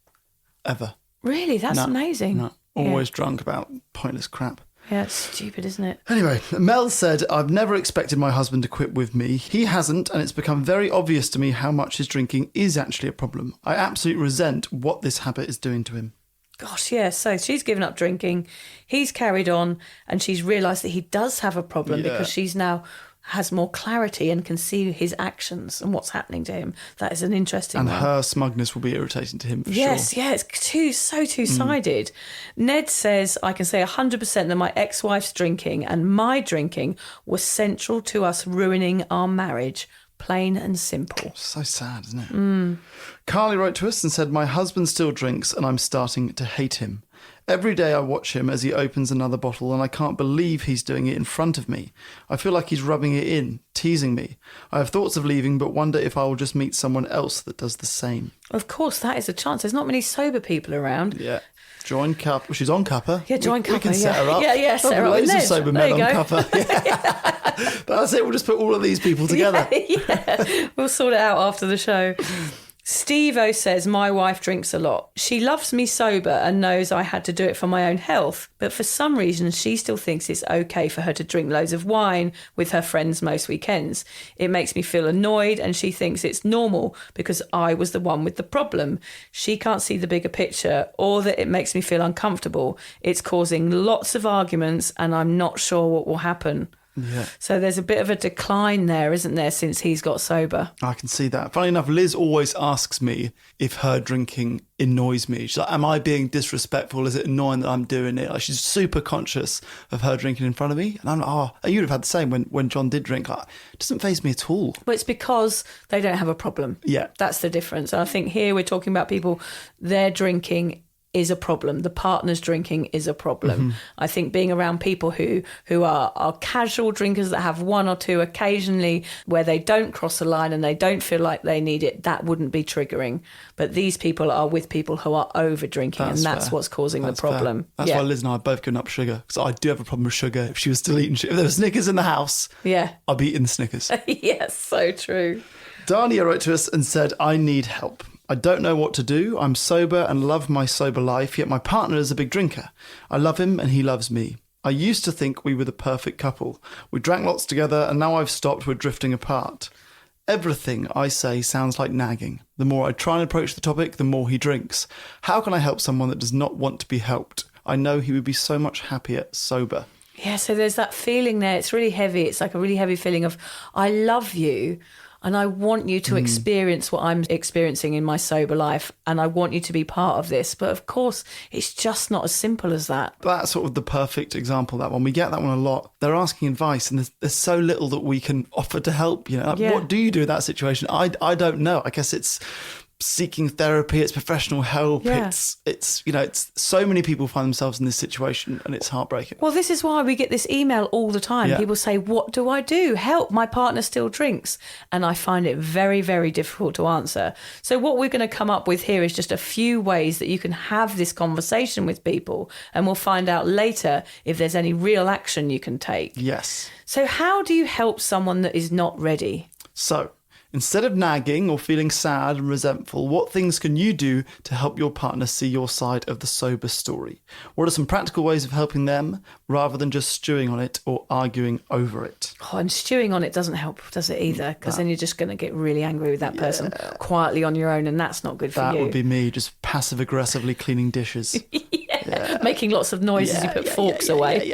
Speaker 5: ever.
Speaker 6: Really? That's amazing.
Speaker 5: No, always drunk about pointless crap.
Speaker 6: Yeah, it's stupid, isn't it?
Speaker 5: Anyway, Mel said, I've never expected my husband to quit with me. He hasn't, and it's become very obvious to me how much his drinking is actually a problem. I absolutely resent what this habit is doing to him.
Speaker 6: Gosh, yeah. So she's given up drinking. He's carried on, and she's realised that he does have a problem because she's now has more clarity and can see his actions and what's happening to him. That is an interesting one.
Speaker 5: And her smugness will be irritating to him for sure.
Speaker 6: Yes, yeah, it's two-sided. Ned says, I can say 100% that my ex-wife's drinking and my drinking were central to us ruining our marriage. Plain and simple.
Speaker 5: So sad, isn't it? Carly wrote to us and said, my husband still drinks and I'm starting to hate him. Every day I watch him as he opens another bottle and I can't believe he's doing it in front of me. I feel like he's rubbing it in, teasing me. I have thoughts of leaving but wonder if I will just meet someone else that does the same.
Speaker 6: Of course, that is a chance. There's not many sober people around.
Speaker 5: Yeah. Join Cuppa. Well, she's on Cuppa.
Speaker 6: Yeah, join Cuppa.
Speaker 5: We can set her up.
Speaker 6: Yeah, set her up.
Speaker 5: Loads of sober men on Cuppa. Yeah. That's it. We'll just put all of these people together.
Speaker 6: Yeah. We'll sort it out after the show. Steve-O says, my wife drinks a lot. She loves me sober and knows I had to do it for my own health, but for some reason she still thinks it's okay for her to drink loads of wine with her friends most weekends. It makes me feel annoyed and she thinks it's normal because I was the one with the problem. She can't see the bigger picture or that it makes me feel uncomfortable. It's causing lots of arguments and I'm not sure what will happen.
Speaker 5: Yeah.
Speaker 6: So there's a bit of a decline there, isn't there, since he's got sober?
Speaker 5: I can see that. Funny enough, Liz always asks me if her drinking annoys me. She's like, am I being disrespectful? Is it annoying that I'm doing it? Like, she's super conscious of her drinking in front of me. And I'm like, oh, and you'd have had the same when John did drink. Like, it doesn't faze me at all.
Speaker 6: Well, it's because they don't have a problem.
Speaker 5: Yeah.
Speaker 6: That's the difference. And I think here we're talking about people, their drinking is a problem. The partner's drinking is a problem. I think being around people who are casual drinkers that have one or two occasionally where they don't cross a line and they don't feel like they need it, that wouldn't be triggering. But these people are with people who are over drinking, and that's
Speaker 5: fair.
Speaker 6: what's causing the problem.
Speaker 5: Fair. That's why Liz and I have both given up sugar, because I do have a problem with sugar. If she was still eating sugar, if there was Snickers in the house, I'd be eating the Snickers.
Speaker 6: Yes, so true.
Speaker 5: Dania wrote to us and said, I need help. I don't know what to do. I'm sober and love my sober life, yet my partner is a big drinker. I love him and he loves me. I used to think we were the perfect couple. We drank lots together and now I've stopped, we're drifting apart. Everything I say sounds like nagging. The more I try and approach the topic, the more he drinks. How can I help someone that does not want to be helped? I know he would be so much happier sober.
Speaker 6: Yeah, so there's that feeling there. It's really heavy. It's like a really heavy feeling of, I love you and I want you to experience what I'm experiencing in my sober life, and I want you to be part of this. But of course, it's just not as simple as that.
Speaker 5: That's sort of the perfect example, that one. We get that one a lot. They're asking advice and there's so little that we can offer to help. You know, like, what do you do in that situation? I don't know. I guess it's seeking therapy, it's professional help, it's you know, it's so many people find themselves in this situation and it's heartbreaking.
Speaker 6: Well, this is why we get this email all the time. People say, what do I do? Help, my partner still drinks. And I find it very, very difficult to answer. So what we're going to come up with here is just a few ways that you can have this conversation with people, and we'll find out later if there's any real action you can take.
Speaker 5: Yes.
Speaker 6: So how do you help someone that is not ready?
Speaker 5: So, instead of nagging or feeling sad and resentful, what things can you do to help your partner see your side of the sober story? What are some practical ways of helping them rather than just stewing on it or arguing over it?
Speaker 6: Oh, and stewing on it doesn't help, does it either? Because then you're just going to get really angry with that person quietly on your own, and that's not good for you.
Speaker 5: That would be me, just passive-aggressively cleaning dishes.
Speaker 6: Making lots of noise as you put forks away.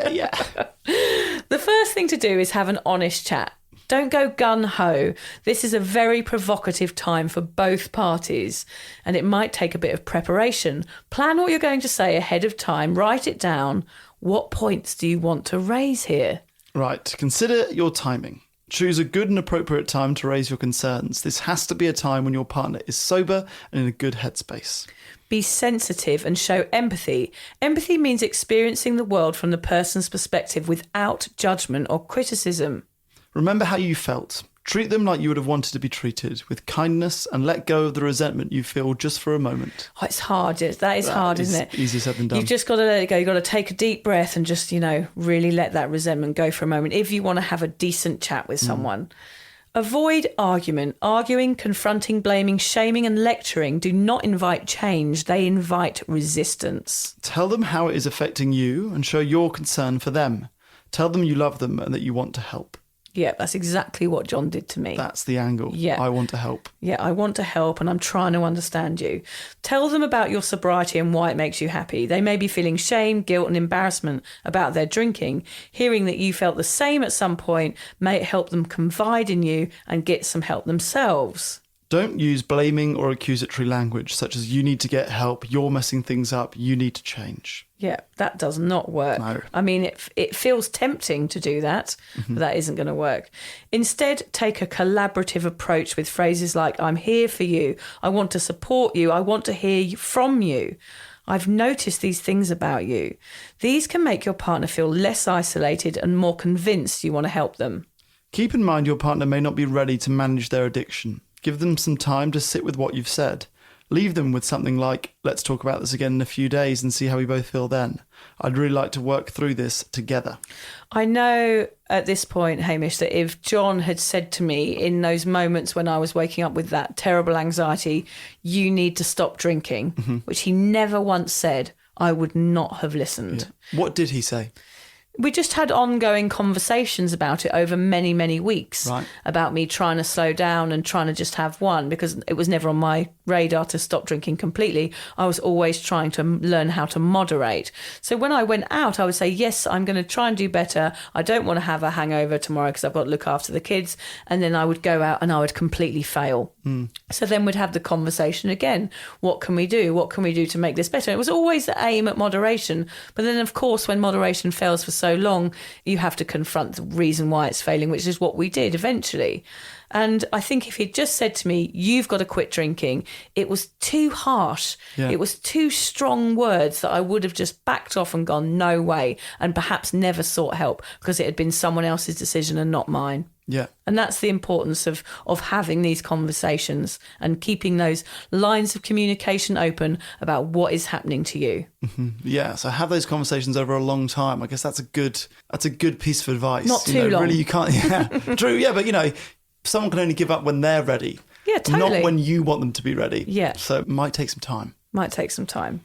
Speaker 6: The first thing to do is have an honest chat. Don't go gun-ho. This is a very provocative time for both parties, and it might take a bit of preparation. Plan what you're going to say ahead of time. Write it down. What points do you want to raise here?
Speaker 5: Right. Consider your timing. Choose a good and appropriate time to raise your concerns. This has to be a time when your partner is sober and in a good headspace.
Speaker 6: Be sensitive and show empathy. Empathy means experiencing the world from the person's perspective without judgment or criticism.
Speaker 5: Remember how you felt. Treat them like you would have wanted to be treated, with kindness, and let go of the resentment you feel just for a moment.
Speaker 6: Oh, it's hard. That is hard, isn't it?
Speaker 5: Easier said than done.
Speaker 6: You've just got to let it go. You've got to take a deep breath and just, really let that resentment go for a moment. If you want to have a decent chat with someone, avoid argument. Arguing, confronting, blaming, shaming, and lecturing do not invite change. They invite resistance.
Speaker 5: Tell them how it is affecting you and show your concern for them. Tell them you love them and that you want to help.
Speaker 6: Yeah, that's exactly what John did to me.
Speaker 5: That's the angle.
Speaker 6: Yeah.
Speaker 5: I want to help.
Speaker 6: Yeah, I want to help and I'm trying to understand you. Tell them about your sobriety and why it makes you happy. They may be feeling shame, guilt and embarrassment about their drinking. Hearing that you felt the same at some point may help them confide in you and get some help themselves.
Speaker 5: Don't use blaming or accusatory language, such as you need to get help, you're messing things up, you need to change.
Speaker 6: Yeah, that does not work.
Speaker 5: No.
Speaker 6: I mean, it feels tempting to do that, but that isn't going to work. Instead, take a collaborative approach with phrases like, I'm here for you, I want to support you, I want to hear from you. I've noticed these things about you. These can make your partner feel less isolated and more convinced you want to help them.
Speaker 5: Keep in mind your partner may not be ready to manage their addiction. Give them some time to sit with what you've said. Leave them with something like, let's talk about this again in a few days and see how we both feel then. I'd really like to work through this together.
Speaker 6: I know at this point, Hamish, that if John had said to me in those moments when I was waking up with that terrible anxiety, you need to stop drinking, which he never once said, I would not have listened.
Speaker 5: Yeah. What did he say?
Speaker 6: We just had ongoing conversations about it over many, many weeks,
Speaker 5: Right.
Speaker 6: about me trying to slow down and trying to just have one, because it was never on my radar to stop drinking completely. I was always trying to learn how to moderate. So when I went out, I would say, yes, I'm going to try and do better. I don't want to have a hangover tomorrow because I've got to look after the kids. And then I would go out and I would completely fail. So then we'd have the conversation again. What can we do? What can we do to make this better? It was always the aim at moderation. But then, of course, when moderation fails for so long, you have to confront the reason why it's failing, which is what we did eventually. And I think if he'd just said to me, you've got to quit drinking, it was too harsh.
Speaker 5: Yeah.
Speaker 6: It was too strong words that I would have just backed off and gone, no way, and perhaps never sought help because it had been someone else's decision and not mine.
Speaker 5: Yeah.
Speaker 6: And that's the importance of having these conversations and keeping those lines of communication open about what is happening to you.
Speaker 5: Yeah, so have those conversations over a long time. I guess that's a good piece of advice.
Speaker 6: Not too long.
Speaker 5: Really, you can't. Yeah, true. Yeah, but someone can only give up when they're ready.
Speaker 6: Yeah, totally.
Speaker 5: Not when you want them to be ready.
Speaker 6: Yeah.
Speaker 5: So it might take some time.
Speaker 6: Might take some time.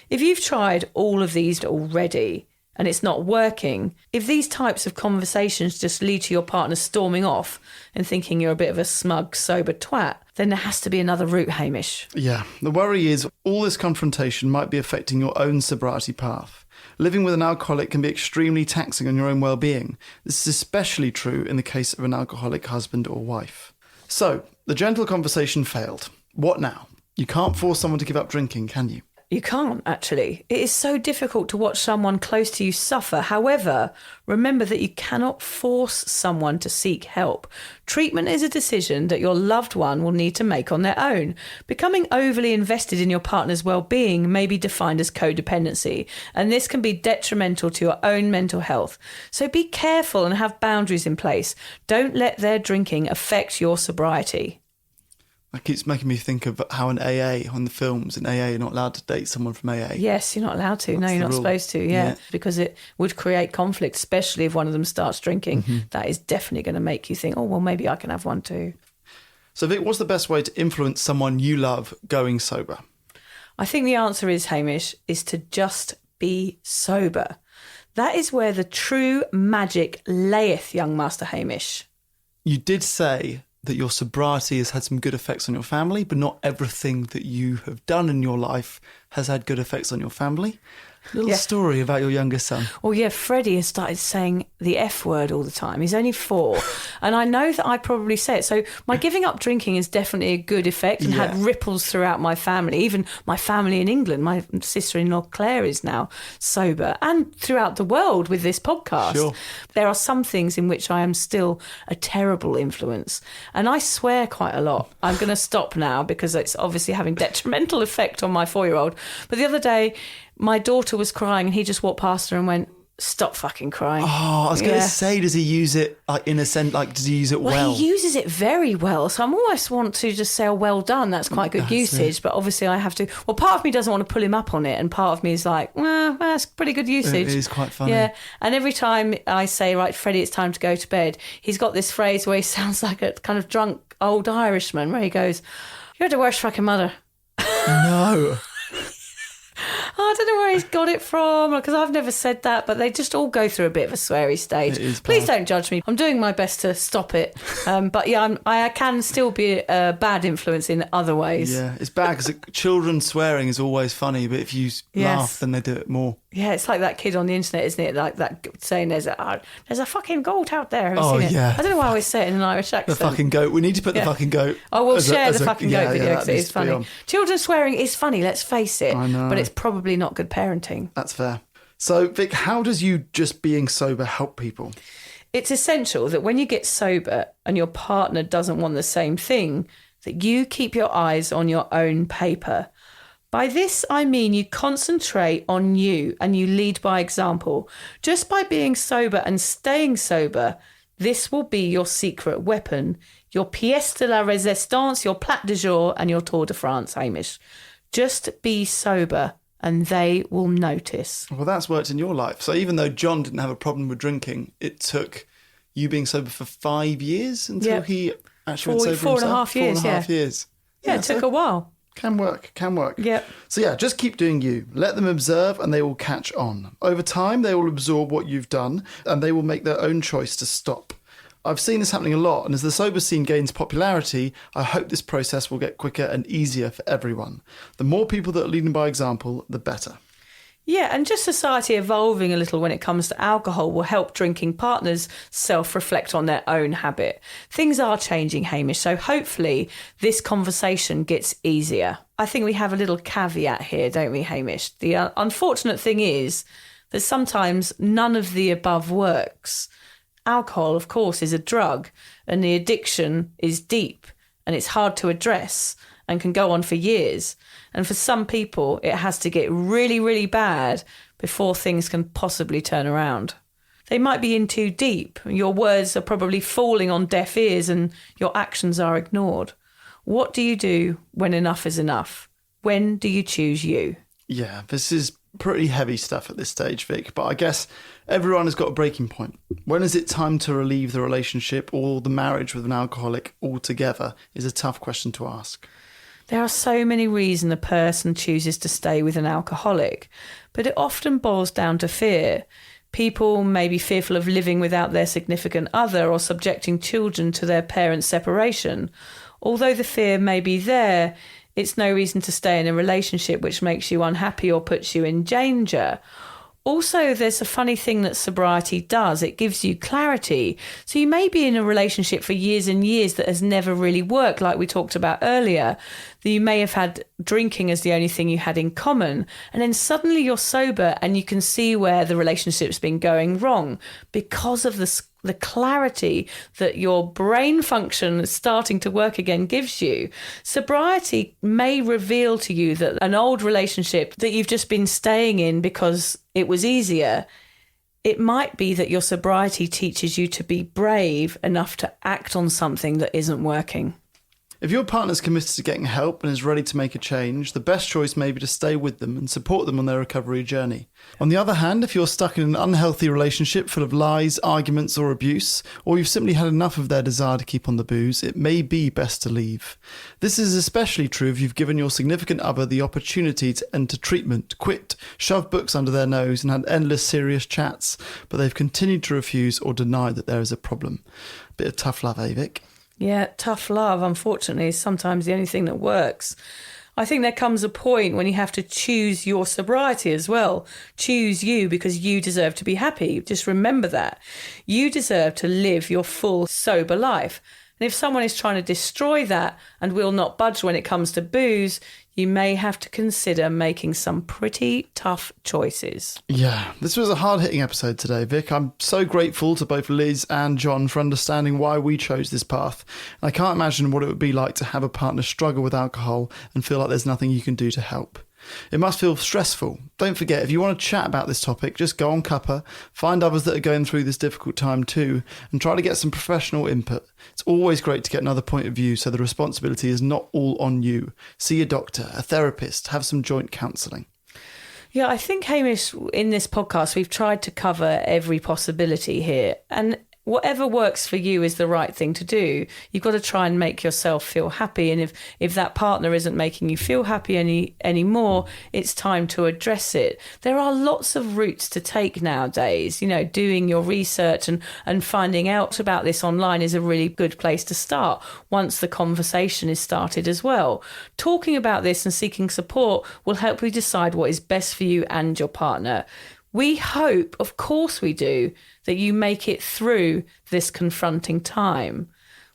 Speaker 6: If you've tried all of these already and it's not working, if these types of conversations just lead to your partner storming off and thinking you're a bit of a smug, sober twat, then there has to be another route, Hamish.
Speaker 5: Yeah. The worry is all this confrontation might be affecting your own sobriety path. Living with an alcoholic can be extremely taxing on your own well-being. This is especially true in the case of an alcoholic husband or wife. So, the gentle conversation failed. What now? You can't force someone to give up drinking, can you?
Speaker 6: You can't, actually. It is so difficult to watch someone close to you suffer. However, remember that you cannot force someone to seek help. Treatment is a decision that your loved one will need to make on their own. Becoming overly invested in your partner's well-being may be defined as codependency, and this can be detrimental to your own mental health. So be careful and have boundaries in place. Don't let their drinking affect your sobriety.
Speaker 5: That keeps making me think of how in AA, on the films, in AA, you're not allowed to date someone from AA.
Speaker 6: Yes, you're not allowed to.
Speaker 5: That's
Speaker 6: no, you're
Speaker 5: the
Speaker 6: not
Speaker 5: rule.
Speaker 6: supposed to. Yeah, because it would create conflict, especially if one of them starts drinking. That is definitely going to make you think, oh, well, maybe I can have one too.
Speaker 5: So Vic, what's the best way to influence someone you love going sober?
Speaker 6: I think the answer is, Hamish, is to just be sober. That is where the true magic layeth, young Master Hamish.
Speaker 5: You did say that your sobriety has had some good effects on your family, but not everything that you have done in your life has had good effects on your family. Little story about your youngest son.
Speaker 6: Well, yeah, Freddie has started saying the F word all the time. He's only 4. And I know that I probably say it. So my giving up drinking is definitely a good effect and had ripples throughout my family. Even my family in England, my sister-in-law Claire is now sober, and throughout the world with this podcast.
Speaker 5: Sure.
Speaker 6: There are some things in which I am still a terrible influence. And I swear quite a lot. I'm going to stop now because it's obviously having detrimental effect on my 4-year-old. But the other day, my daughter was crying and he just walked past her and went, stop fucking crying.
Speaker 5: Oh, I was going to say, does he use it in a sense, does he use it well?
Speaker 6: Well, he uses it very well. So I almost want to just say, oh, well done. That's quite good usage. But obviously I have to, well, part of me doesn't want to pull him up on it. And part of me is like, well, that's pretty good usage.
Speaker 5: It is quite funny.
Speaker 6: Yeah. And every time I say, right, Freddie, it's time to go to bed, he's got this phrase where he sounds like a kind of drunk old Irishman where he goes, you're the worst fucking mother.
Speaker 5: No.
Speaker 6: I don't know where he's got it from, because I've never said that, but they just all go through a bit of a sweary stage.
Speaker 5: It is
Speaker 6: Please
Speaker 5: bad.
Speaker 6: don't judge me. I'm doing my best to stop it. But yeah, I can still be a bad influence in other ways.
Speaker 5: Yeah, it's bad because children swearing is always funny, but if you laugh, then they do it more.
Speaker 6: Yeah, it's like that kid on the internet, isn't it? Like that saying, there's a fucking goat out there. Have you seen it?
Speaker 5: Yeah.
Speaker 6: I don't know why I always say it in an Irish
Speaker 5: The
Speaker 6: accent.
Speaker 5: fucking goat. We need to put the fucking goat.
Speaker 6: I will
Speaker 5: as
Speaker 6: share
Speaker 5: as
Speaker 6: the fucking goat video because
Speaker 5: that
Speaker 6: it
Speaker 5: needs
Speaker 6: is
Speaker 5: to be
Speaker 6: funny.
Speaker 5: on.
Speaker 6: Children swearing is funny, let's face it.
Speaker 5: I know.
Speaker 6: But it's probably not good parenting.
Speaker 5: That's fair. So, Vic, how does you just being sober help people?
Speaker 6: It's essential that when you get sober and your partner doesn't want the same thing, that you keep your eyes on your own paper. By this, I mean you concentrate on you and you lead by example. Just by being sober and staying sober, this will be your secret weapon, your pièce de la résistance, your plat de jour and your Tour de France, Hamish. Just be sober and they will notice.
Speaker 5: Well, that's worked in your life. So even though John didn't have a problem with drinking, it took you being sober for 5 years until he actually went sober
Speaker 6: Four and a
Speaker 5: himself?
Speaker 6: half years,
Speaker 5: 4.5 years.
Speaker 6: Yeah, it took a while.
Speaker 5: Can work.
Speaker 6: Yep.
Speaker 5: So yeah, just keep doing you. Let them observe and they will catch on. Over time, they will absorb what you've done and they will make their own choice to stop. I've seen this happening a lot, and as the sober scene gains popularity, I hope this process will get quicker and easier for everyone. The more people that are leading by example, the better.
Speaker 6: Yeah, and just society evolving a little when it comes to alcohol will help drinking partners self-reflect on their own habit. Things are changing, Hamish, so hopefully this conversation gets easier. I think we have a little caveat here, don't we, Hamish? The unfortunate thing is that sometimes none of the above works. Alcohol, of course, is a drug, and the addiction is deep, and it's hard to address and can go on for years. And for some people, it has to get really, really bad before things can possibly turn around. They might be in too deep. Your words are probably falling on deaf ears and your actions are ignored. What do you do when enough is enough? When do you choose you?
Speaker 5: Yeah, this is pretty heavy stuff at this stage, Vic, but I guess everyone has got a breaking point. When is it time to relieve the relationship or the marriage with an alcoholic altogether is a tough question to ask.
Speaker 6: There are so many reasons a person chooses to stay with an alcoholic, but it often boils down to fear. People may be fearful of living without their significant other or subjecting children to their parents' separation. Although the fear may be there, it's no reason to stay in a relationship which makes you unhappy or puts you in danger. Also, there's a funny thing that sobriety does. It gives you clarity. So you may be in a relationship for years and years that has never really worked, like we talked about earlier. That you may have had drinking as the only thing you had in common. And then suddenly you're sober and you can see where the relationship's been going wrong because of the clarity that your brain function is starting to work again gives you. Sobriety may reveal to you that an old relationship that you've just been staying in because it was easier, it might be that your sobriety teaches you to be brave enough to act on something that isn't working.
Speaker 5: If your partner's committed to getting help and is ready to make a change, the best choice may be to stay with them and support them on their recovery journey. On the other hand, if you're stuck in an unhealthy relationship full of lies, arguments or abuse, or you've simply had enough of their desire to keep on the booze, it may be best to leave. This is especially true if you've given your significant other the opportunity to enter treatment, quit, shove books under their nose and had endless serious chats, but they've continued to refuse or deny that there is a problem. Bit of tough love, eh, Vic?
Speaker 6: Yeah, tough love, unfortunately, is sometimes the only thing that works. I think there comes a point when you have to choose your sobriety as well. Choose you because you deserve to be happy. Just remember that. You deserve to live your full sober life. And if someone is trying to destroy that and will not budge when it comes to booze, you may have to consider making some pretty tough choices.
Speaker 5: Yeah, this was a hard-hitting episode today, Vic. I'm so grateful to both Liz and John for understanding why we chose this path. And I can't imagine what it would be like to have a partner struggle with alcohol and feel like there's nothing you can do to help. It must feel stressful. Don't forget, if you want to chat about this topic, just go on Cuppa, find others that are going through this difficult time too, and try to get some professional input. It's always great to get another point of view so the responsibility is not all on you. See a doctor, a therapist, have some joint counselling.
Speaker 6: Yeah, I think, Hamish, in this podcast, we've tried to cover every possibility here. And whatever works for you is the right thing to do. You've got to try and make yourself feel happy. And if that partner isn't making you feel happy anymore, it's time to address it. There are lots of routes to take nowadays. You know, doing your research and finding out about this online is a really good place to start once the conversation is started as well. Talking about this and seeking support will help you decide what is best for you and your partner. We hope, of course we do, that you make it through this confronting time.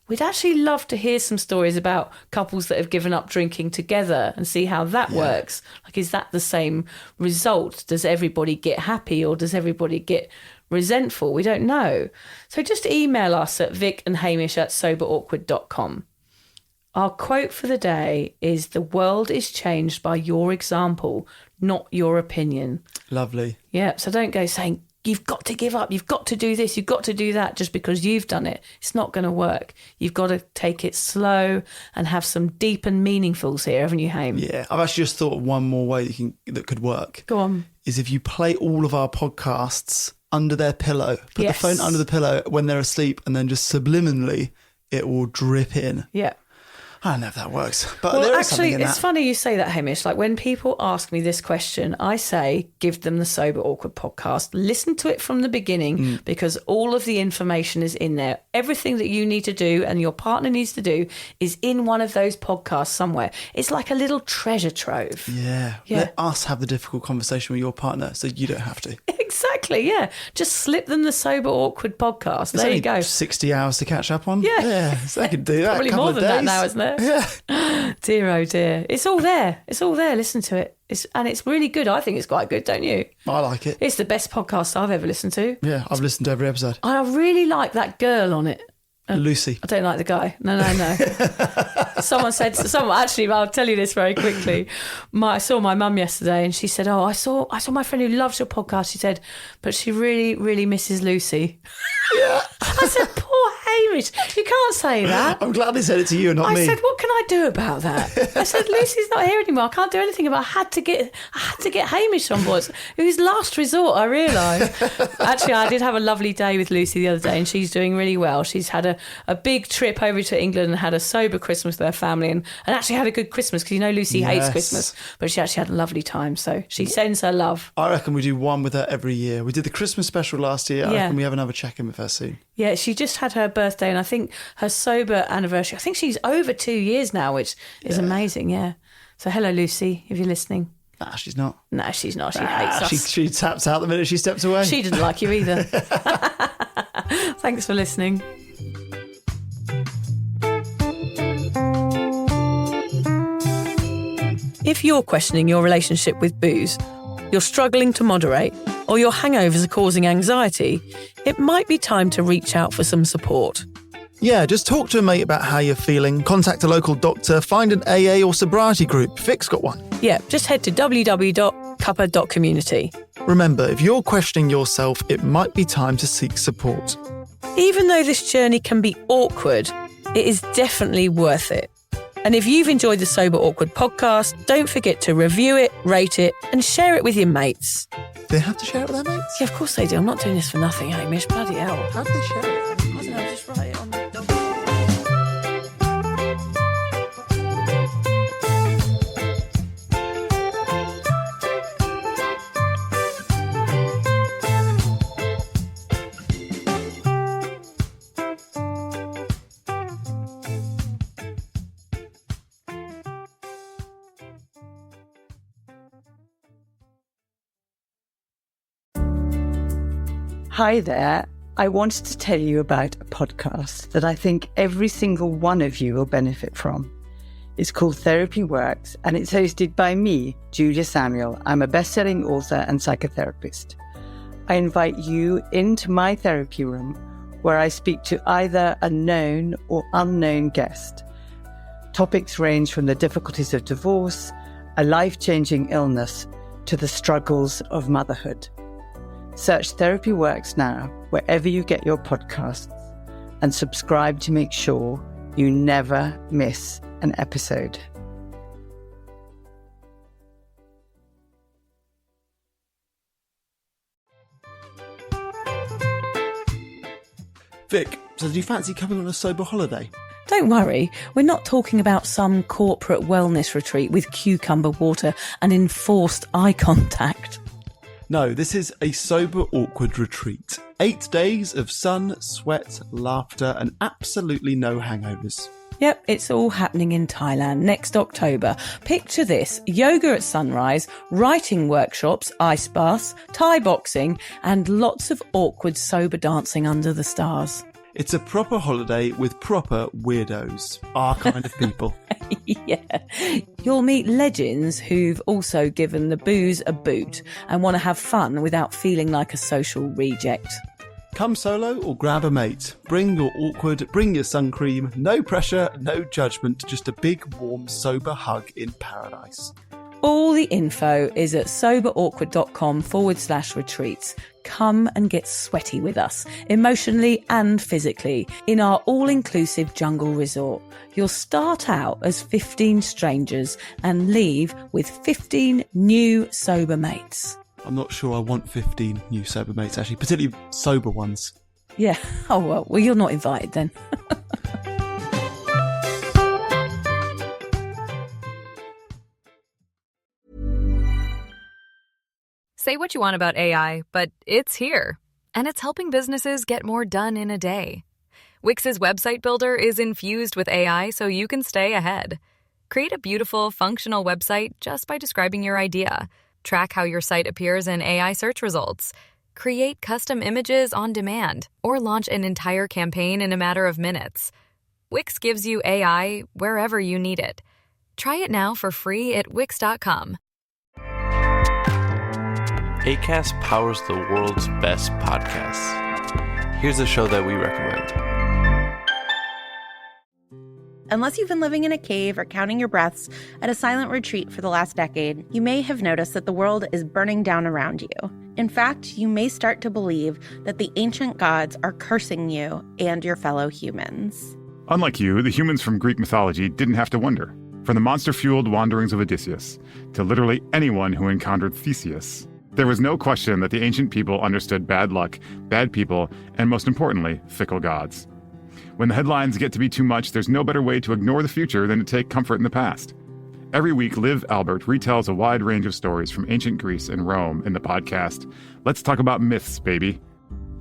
Speaker 6: We'd actually love to hear some stories about couples that have given up drinking together and see how that works. Like, is that the same result? Does everybody get happy or does everybody get resentful? We don't know. So just email us at vicandhamish@soberawkward.com. Our quote for the day is, "The world is changed by your example, not your opinion."
Speaker 5: Lovely.
Speaker 6: Yeah, so don't go saying, you've got to give up, you've got to do this, you've got to do that just because you've done it. It's not going to work. You've got to take it slow and have some deep and meaningfuls here, haven't you, Haim?
Speaker 5: Yeah, I've actually just thought of one more way that could work.
Speaker 6: Go on.
Speaker 5: Is if you play all of our podcasts under their pillow. Put the phone under the pillow when they're asleep and then just subliminally it will drip in.
Speaker 6: Yeah.
Speaker 5: I don't know if that works. But
Speaker 6: Well,
Speaker 5: there is
Speaker 6: actually,
Speaker 5: something in
Speaker 6: it's
Speaker 5: that.
Speaker 6: funny you say that, Hamish. Like when people ask me this question, I say, give them the Sober Awkward podcast. Listen to it from the beginning because all of the information is in there. Everything that you need to do and your partner needs to do is in one of those podcasts somewhere. It's like a little treasure trove.
Speaker 5: Yeah. Let us have the difficult conversation with your partner so you don't have to.
Speaker 6: Exactly, yeah. Just slip them the Sober Awkward podcast.
Speaker 5: It's
Speaker 6: There you
Speaker 5: only
Speaker 6: go.
Speaker 5: 60 hours to catch up on.
Speaker 6: Yeah.
Speaker 5: So they could do that.
Speaker 6: Probably
Speaker 5: a couple
Speaker 6: more
Speaker 5: of
Speaker 6: than that
Speaker 5: days.
Speaker 6: now, isn't there?
Speaker 5: Yeah.
Speaker 6: Dear, oh dear. It's all there. It's all there. Listen to it. It's really good. I think it's quite good, don't you?
Speaker 5: I like it.
Speaker 6: It's the best podcast I've ever listened to.
Speaker 5: Yeah, I've listened to every episode.
Speaker 6: I really like that girl on it.
Speaker 5: Lucy.
Speaker 6: I don't like the guy. No. Someone actually, I'll tell you this very quickly. I saw my mum yesterday and she said, I saw my friend who loves your podcast. She said, but she really, really misses Lucy. Yeah. I said, poor Hamish, you can't say that.
Speaker 5: I'm glad they said it to you and not me.
Speaker 6: I said, what can I do about that? I said, Lucy's not here anymore. I can't do anything about it. I had to get Hamish on board. It was last resort, I realised. Actually, I did have a lovely day with Lucy the other day and she's doing really well. She's had a big trip over to England and had a sober Christmas with her family and actually had a good Christmas because Lucy hates Christmas, but she actually had a lovely time. So she sends her love.
Speaker 5: I reckon we do one with her every year. We did the Christmas special last year. I reckon we have another check-in with her soon.
Speaker 6: Yeah, she just had her birthday and I think her sober anniversary. I think she's over 2 years now, which is amazing, yeah. So hello, Lucy, if you're listening.
Speaker 5: Nah, she's not.
Speaker 6: No, she's not. She hates us.
Speaker 5: She taps out the minute she steps away.
Speaker 6: She didn't like you either. Thanks for listening. If you're questioning your relationship with booze, you're struggling to moderate, or your hangovers are causing anxiety, it might be time to reach out for some support.
Speaker 5: Yeah, just talk to a mate about how you're feeling, contact a local doctor, find an AA or sobriety group. Vic's got one.
Speaker 6: Yeah, just head to www.cuppa.community.
Speaker 5: Remember, if you're questioning yourself, it might be time to seek support.
Speaker 6: Even though this journey can be awkward, it is definitely worth it. And if you've enjoyed the Sober Awkward podcast, don't forget to review it, rate it, and share it with your mates.
Speaker 5: They have to share it with their mates?
Speaker 6: Yeah, of course they do. I'm not doing this for nothing, Hamish. Bloody hell.
Speaker 5: How do they share it?
Speaker 6: I don't know, just write it on the...
Speaker 9: Hi there. I wanted to tell you about a podcast that I think every single one of you will benefit from. It's called Therapy Works, and it's hosted by me, Julia Samuel. I'm a best-selling author and psychotherapist. I invite you into my therapy room where I speak to either a known or unknown guest. Topics range from the difficulties of divorce, a life-changing illness, to the struggles of motherhood. Search Therapy Works now, wherever you get your podcasts, and subscribe to make sure you never miss an episode.
Speaker 5: Vic, so do you fancy coming on a sober holiday?
Speaker 6: Don't worry, we're not talking about some corporate wellness retreat with cucumber water and enforced eye contact.
Speaker 5: No, this is a sober awkward retreat. 8 days of sun, sweat, laughter, and absolutely no hangovers.
Speaker 6: Yep, it's all happening in Thailand next October. Picture this: yoga at sunrise, writing workshops, ice baths, Thai boxing, and lots of awkward sober dancing under the stars.
Speaker 5: It's a proper holiday with proper weirdos, our kind of people.
Speaker 6: Yeah. You'll meet legends who've also given the booze a boot and want to have fun without feeling like a social reject.
Speaker 5: Come solo or grab a mate. Bring your awkward, bring your sun cream. No pressure, no judgment, just a big, warm, sober hug in paradise.
Speaker 6: All the info is at soberawkward.com/retreats. Come and get sweaty with us, emotionally and physically, in our all-inclusive jungle resort. You'll start out as 15 strangers and leave with 15 new sober mates.
Speaker 5: I'm not sure I want 15 new sober mates, actually, particularly sober ones.
Speaker 6: Yeah. Oh, well, you're not invited then.
Speaker 1: Say what you want about AI, but it's here. And it's helping businesses get more done in a day. Wix's website builder is infused with AI so you can stay ahead. Create a beautiful, functional website just by describing your idea. Track how your site appears in AI search results. Create custom images on demand, or launch an entire campaign in a matter of minutes. Wix gives you AI wherever you need it. Try it now for free at Wix.com.
Speaker 2: Acast powers the world's best podcasts. Here's a show that we recommend.
Speaker 10: Unless you've been living in a cave or counting your breaths at a silent retreat for the last decade, you may have noticed that the world is burning down around you. In fact, you may start to believe that the ancient gods are cursing you and your fellow humans.
Speaker 11: Unlike you, the humans from Greek mythology didn't have to wonder. From the monster-fueled wanderings of Odysseus to literally anyone who encountered Theseus, there was no question that the ancient people understood bad luck, bad people, and most importantly, fickle gods. When the headlines get to be too much, there's no better way to ignore the future than to take comfort in the past. Every week, Liv Albert retells a wide range of stories from ancient Greece and Rome in the podcast, Let's Talk About Myths, Baby.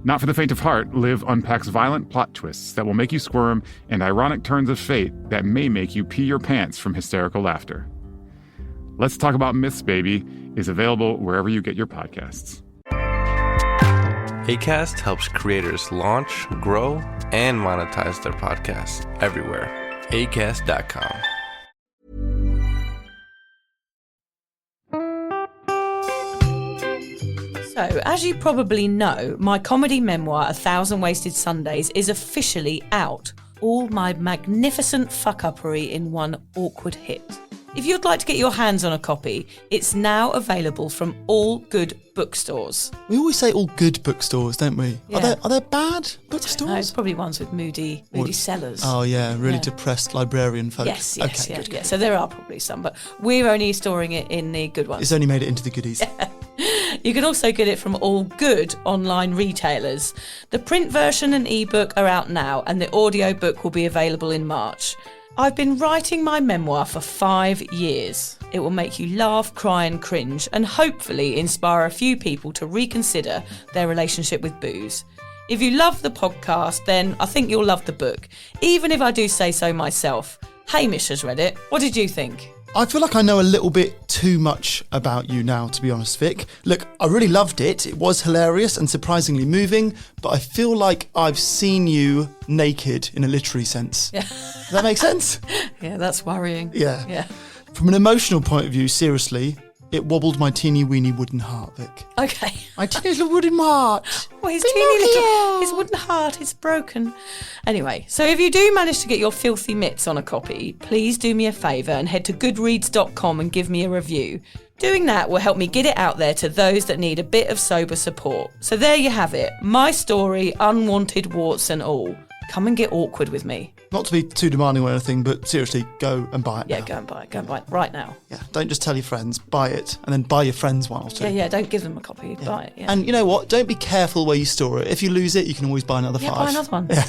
Speaker 11: Not for the faint of heart, Liv unpacks violent plot twists that will make you squirm and ironic turns of fate that may make you pee your pants from hysterical laughter. Let's Talk About Myths, Baby is available wherever you get your podcasts.
Speaker 2: Acast helps creators launch, grow, and monetize their podcasts everywhere. Acast.com.
Speaker 6: So, as you probably know, my comedy memoir, 1,000 Wasted Sundays, is officially out. All my magnificent fuck-uppery in one awkward hit. If you'd like to get your hands on a copy, it's now available from all good bookstores.
Speaker 5: We always say all good bookstores, don't we?
Speaker 6: Yeah.
Speaker 5: Are there bad bookstores?
Speaker 6: No, it's probably ones with moody sellers.
Speaker 5: Oh yeah, really depressed librarian folk.
Speaker 6: Yes,
Speaker 5: okay,
Speaker 6: good. So there are probably some, but we're only storing it in the good ones.
Speaker 5: It's only made it into the goodies.
Speaker 6: You can also get it from all good online retailers. The print version and ebook are out now, and the audiobook will be available in March. I've been writing my memoir for 5 years. It will make you laugh, cry and cringe, and hopefully inspire a few people to reconsider their relationship with booze. If you love the podcast, then I think you'll love the book, even if I do say so myself. Hamish has read it. What did you think?
Speaker 5: I feel like I know a little bit too much about you now, to be honest, Vic. Look, I really loved it. It was hilarious and surprisingly moving, but I feel like I've seen you naked in a literary sense.
Speaker 6: Yeah.
Speaker 5: Does that make sense?
Speaker 6: Yeah, that's worrying.
Speaker 5: Yeah. From an emotional point of view, seriously, it wobbled my teeny weeny wooden heart, Vic.
Speaker 6: Okay.
Speaker 5: My teeny little wooden heart.
Speaker 6: Well, his wooden heart is broken. Anyway, so if you do manage to get your filthy mitts on a copy, please do me a favour and head to goodreads.com and give me a review. Doing that will help me get it out there to those that need a bit of sober support. So there you have it. My story, unwanted warts and all. Come and get awkward with me.
Speaker 5: Not to be too demanding or anything, but seriously, go and buy it now.
Speaker 6: Go and buy it right now.
Speaker 5: Yeah, don't just tell your friends, buy it, and then buy your friends one or two.
Speaker 6: Yeah, don't give them a copy, buy it. Yeah.
Speaker 5: And you know what? Don't be careful where you store it. If you lose it, you can always buy another 5.
Speaker 6: Buy another one.
Speaker 5: Yeah.